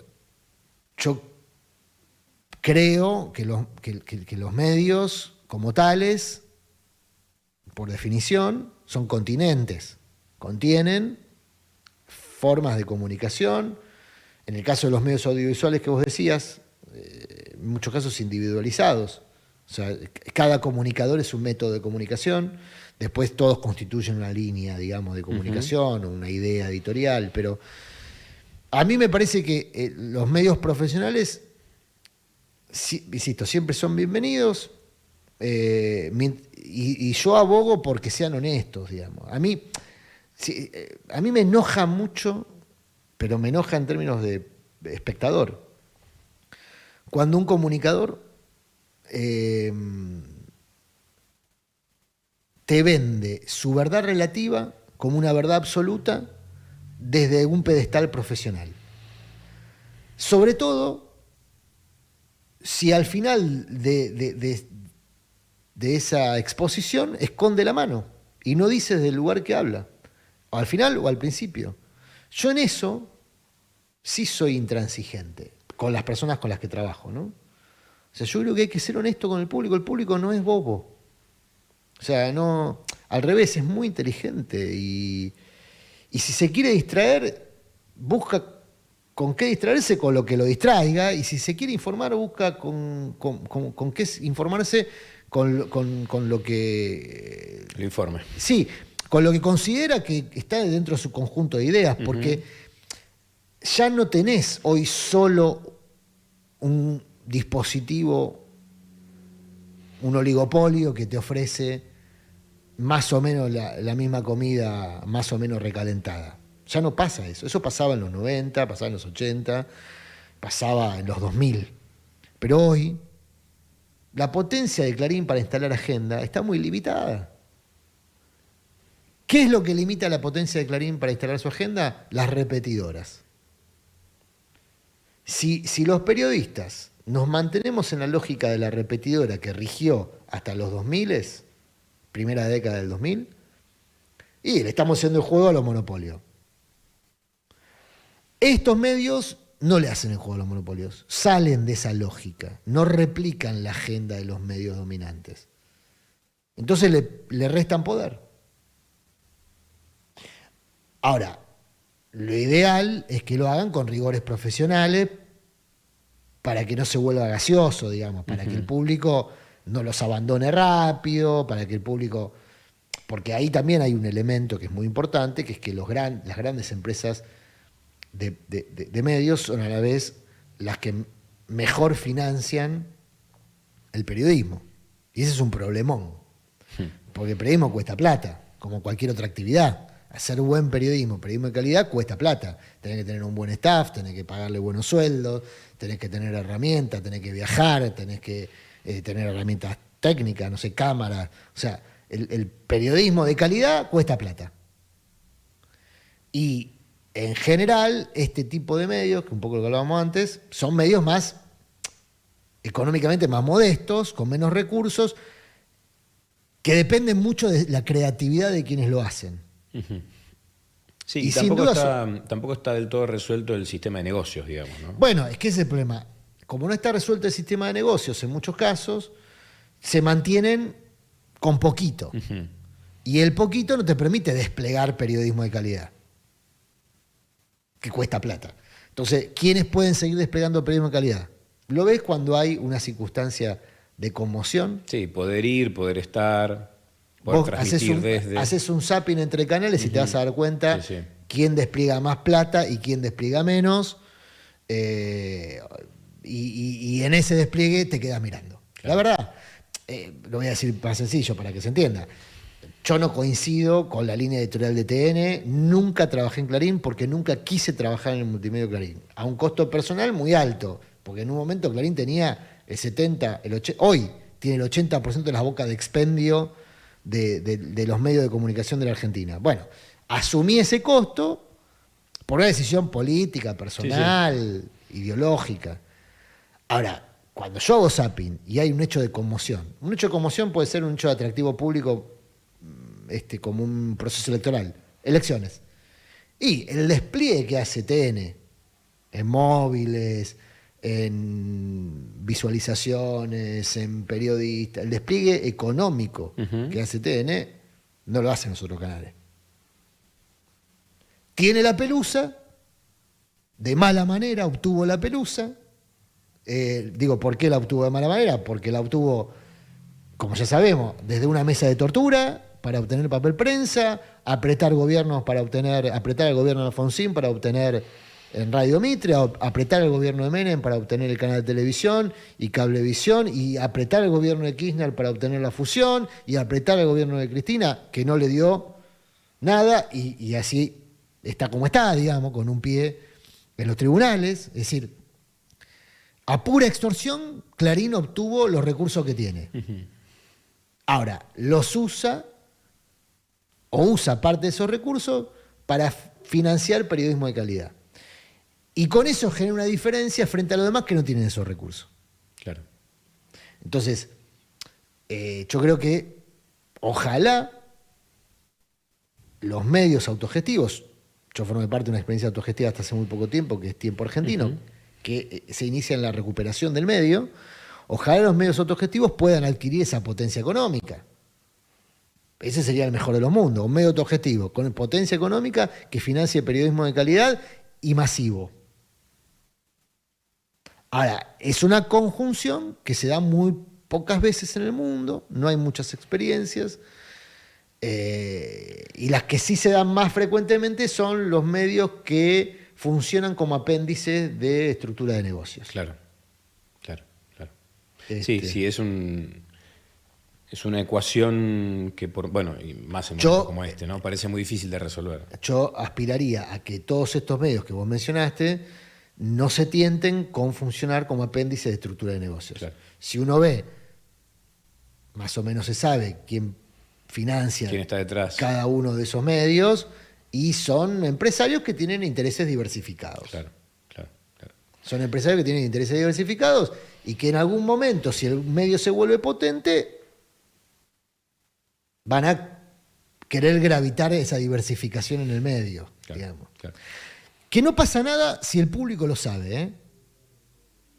Yo creo que los medios, como tales, por definición, son continentes. Contienen formas de comunicación. En el caso de los medios audiovisuales que vos decías, en muchos casos individualizados. O sea, cada comunicador es un método de comunicación. Después todos constituyen una línea, digamos, de comunicación o una idea editorial. Pero a mí me parece que los medios profesionales, insisto, siempre son bienvenidos. Y yo abogo porque sean honestos, digamos. A mí me enoja mucho, pero me enoja en términos de espectador, cuando un comunicador te vende su verdad relativa como una verdad absoluta desde un pedestal profesional. Sobre todo si al final de esa exposición esconde la mano y no dice desde el lugar que habla, o al final o al principio. Yo en eso sí soy intransigente con las personas con las que trabajo, ¿no? O sea, yo creo que hay que ser honesto con el público no es bobo. O sea, no, al revés, es muy inteligente y si se quiere distraer, busca con qué distraerse, con lo que lo distraiga, y si se quiere informar, busca con qué informarse, con lo que... El informe. Sí, con lo que considera que está dentro de su conjunto de ideas, porque ya no tenés hoy solo un dispositivo, un oligopolio que te ofrece más o menos la misma comida, más o menos recalentada. Ya no pasa eso. Eso pasaba en los 90, pasaba en los 80, pasaba en los 2000. Pero hoy, la potencia de Clarín para instalar agenda está muy limitada. ¿Qué es lo que limita la potencia de Clarín para instalar su agenda? Las repetidoras. Si los periodistas nos mantenemos en la lógica de la repetidora que rigió hasta los 2000, primera década del 2000, Y le estamos haciendo el juego a los monopolios. Estos medios no le hacen el juego a los monopolios, salen de esa lógica, no replican la agenda de los medios dominantes. Entonces le restan poder. Ahora, lo ideal es que lo hagan con rigores profesionales para que no se vuelva gaseoso, digamos, para que el público no los abandone rápido, para que el público... Porque ahí también hay un elemento que es muy importante, que es que las grandes empresas de medios son a la vez las que mejor financian el periodismo. Y ese es un problemón, porque el periodismo cuesta plata, como cualquier otra actividad. Hacer buen periodismo de calidad, cuesta plata. Tenés que tener un buen staff, tenés que pagarle buenos sueldos, tenés que tener herramientas, tenés que viajar, tenés que tener herramientas técnicas, no sé, cámaras. O sea, el periodismo de calidad cuesta plata. Y en general, este tipo de medios, que un poco lo que hablábamos antes, son medios más económicamente más modestos, con menos recursos, que dependen mucho de la creatividad de quienes lo hacen. Sí, y tampoco está del todo resuelto el sistema de negocios, digamos, ¿no? Bueno, es que ese es el problema. Como no está resuelto el sistema de negocios, en muchos casos, se mantienen con poquito. Y el poquito no te permite desplegar periodismo de calidad, que cuesta plata. Entonces, ¿quiénes pueden seguir desplegando periodismo de calidad? Lo ves cuando hay una circunstancia de conmoción. Sí, poder ir, poder estar... Vos haces un zapping entre canales y te vas a dar cuenta quién despliega más plata y quién despliega menos. Y en ese despliegue te quedas mirando. Claro. La verdad, lo voy a decir más sencillo para que se entienda. Yo no coincido con la línea editorial de TN, nunca trabajé en Clarín porque nunca quise trabajar en el multimedio Clarín. A un costo personal muy alto, porque en un momento Clarín tenía el 70, el 80, hoy tiene el 80% de las bocas de expendio de los medios de comunicación de la Argentina. Bueno, asumí ese costo por una decisión política, personal, ideológica. Ahora, cuando yo hago zapping y hay un hecho de conmoción puede ser un hecho de atractivo público, como un proceso electoral, elecciones. Y el despliegue que hace TN en móviles, en visualizaciones, en periodistas, el despliegue económico que hace TN no lo hacen los otros canales. Tiene la pelusa, de mala manera obtuvo la pelusa. ¿Por qué la obtuvo de mala manera? Porque la obtuvo, como ya sabemos, desde una mesa de tortura para obtener papel prensa, apretar al gobierno de Alfonsín para obtener en Radio Mitre, apretar al gobierno de Menem para obtener el canal de televisión y Cablevisión, y apretar al gobierno de Kirchner para obtener la fusión, y apretar al gobierno de Cristina, que no le dio nada, y así está como está, digamos, con un pie en los tribunales. Es decir, a pura extorsión, Clarín obtuvo los recursos que tiene. Ahora, los usa o usa parte de esos recursos para financiar periodismo de calidad. Y con eso genera una diferencia frente a los demás que no tienen esos recursos. Claro. Entonces, yo creo que ojalá los medios autogestivos, yo formé parte de una experiencia autogestiva hasta hace muy poco tiempo, que es Tiempo Argentino, que se inicia en la recuperación del medio, ojalá los medios autogestivos puedan adquirir esa potencia económica. Ese sería el mejor de los mundos, un medio autogestivo con potencia económica que financie periodismo de calidad y masivo. Ahora, es una conjunción que se da muy pocas veces en el mundo, no hay muchas experiencias, y las que sí se dan más frecuentemente son los medios que funcionan como apéndices de estructura de negocios. Claro. Sí, es una ecuación que, y más en momentos como este, ¿no? Parece muy difícil de resolver. Yo aspiraría a que todos estos medios que vos mencionaste no se tienten con funcionar como apéndice de estructura de negocios. Claro. Si uno ve, más o menos se sabe quién financia quién está detrás cada uno de esos medios, y son empresarios que tienen intereses diversificados. Claro. Son empresarios que tienen intereses diversificados y que en algún momento, si el medio se vuelve potente, van a querer gravitar esa diversificación en el medio, Claro, digamos. claro. Que no pasa nada si el público lo sabe, ¿eh?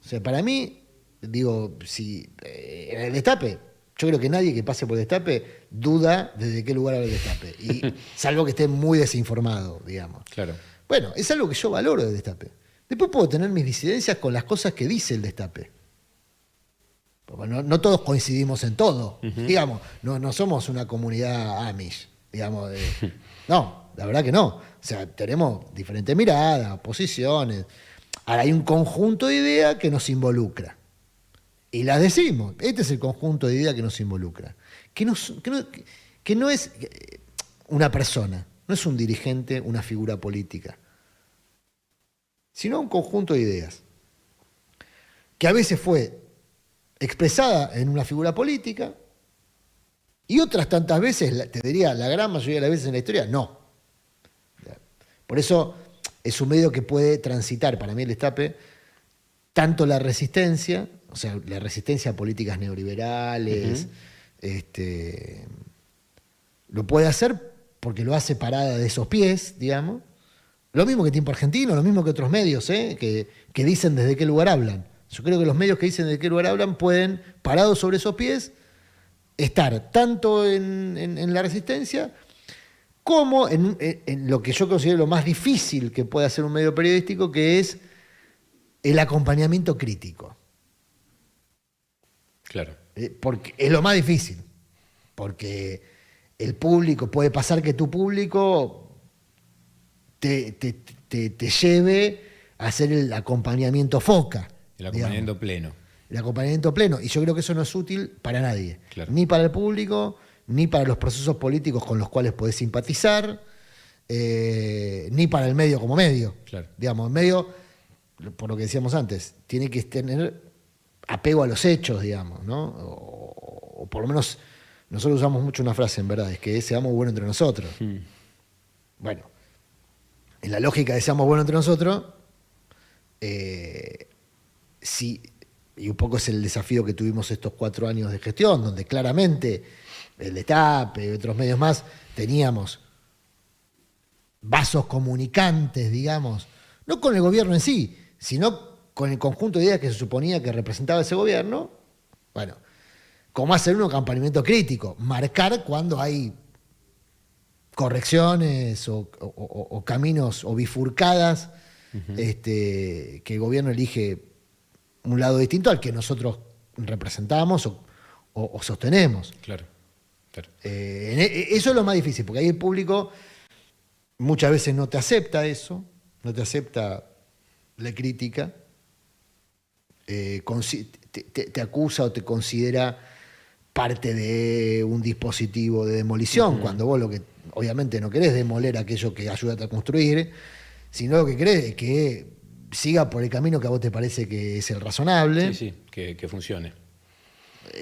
O sea, para mí, digo, si en el Destape, yo creo que nadie que pase por el Destape duda desde qué lugar habla el Destape. Y salvo que esté muy desinformado, digamos. Claro. Bueno, es algo que yo valoro del Destape. Después puedo tener mis disidencias con las cosas que dice el Destape. Porque no todos coincidimos en todo, digamos. No somos una comunidad Amish, digamos. No, la verdad que no. O sea, tenemos diferentes miradas, posiciones. Ahora hay un conjunto de ideas que nos involucra. Y las decimos. Este es el conjunto de ideas que nos involucra. Que no es una persona, no es un dirigente, una figura política, sino un conjunto de ideas. Que a veces fue expresada en una figura política y otras tantas veces, te diría la gran mayoría de las veces en la historia, no. Por eso es un medio que puede transitar, para mí el Destape, tanto la resistencia, o sea, la resistencia a políticas neoliberales, lo puede hacer porque lo hace parada de esos pies, digamos. Lo mismo que Tiempo Argentino, lo mismo que otros medios, que dicen desde qué lugar hablan. Yo creo que los medios que dicen de qué lugar hablan pueden, parados sobre esos pies, estar tanto en la resistencia como en lo que yo considero lo más difícil que puede hacer un medio periodístico, que es el acompañamiento crítico. Claro. Porque es lo más difícil. Porque el público, puede pasar que tu público te lleve a hacer el acompañamiento foca. El acompañamiento digamos. pleno. El acompañamiento pleno. Y yo creo que eso no es útil para nadie. Claro. Ni para el público, ni para los procesos políticos con los cuales podés simpatizar, ni para el medio como medio. Claro. Digamos, el medio, por lo que decíamos antes, tiene que tener apego a los hechos, digamos, ¿no? O por lo menos, nosotros usamos mucho una frase, en verdad, es que seamos buenos entre nosotros. Bueno, en la lógica de seamos buenos entre nosotros, sí, y un poco es el desafío que tuvimos estos 4 años de gestión, donde claramente el Destape y otros medios más teníamos vasos comunicantes, digamos, no con el gobierno en sí, sino con el conjunto de ideas que se suponía que representaba ese gobierno. Bueno, ¿cómo hacer un acompañamiento crítico? Marcar cuando hay correcciones o caminos o bifurcadas que el gobierno elige un lado distinto al que nosotros representamos o sostenemos. Claro. Claro. Eso es lo más difícil, porque ahí el público muchas veces no te acepta eso, no te acepta la crítica, te acusa o te considera parte de un dispositivo de demolición, cuando vos lo que obviamente no querés demoler aquello que ayuda a construir, sino lo que querés es que siga por el camino que a vos te parece que es el razonable. Sí, que funcione.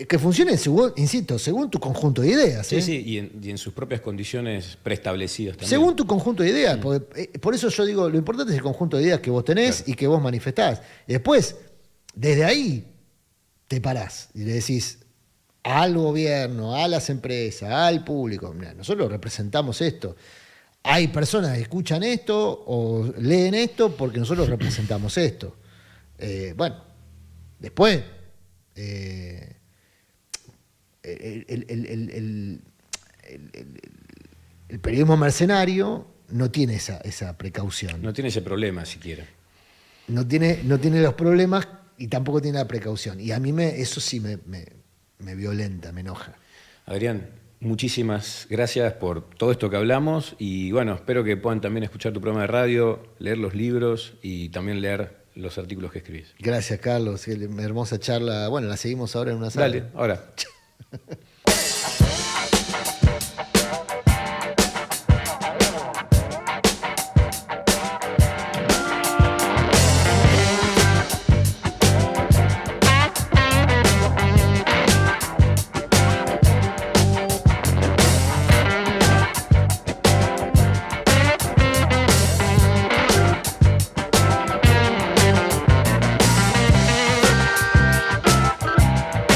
Que funcione, insisto, según tu conjunto de ideas. Sí, sí, y en sus propias condiciones preestablecidas también. Según tu conjunto de ideas. Porque, por eso yo digo, lo importante es el conjunto de ideas que vos tenés y que vos manifestás. Y después, desde ahí, te parás y le decís al gobierno, a las empresas, al público, mirá, nosotros representamos esto. Hay personas que escuchan esto o leen esto porque nosotros representamos esto. Bueno, después... El periodismo mercenario no tiene esa precaución. No tiene ese problema siquiera. No tiene los problemas y tampoco tiene la precaución. Y a mí eso sí me violenta, me enoja. Adrián, muchísimas gracias por todo esto que hablamos y bueno, espero que puedan también escuchar tu programa de radio, leer los libros y también leer los artículos que escribís. Gracias, Carlos. Hermosa charla. Bueno, la seguimos ahora en una sala. Dale, ahora.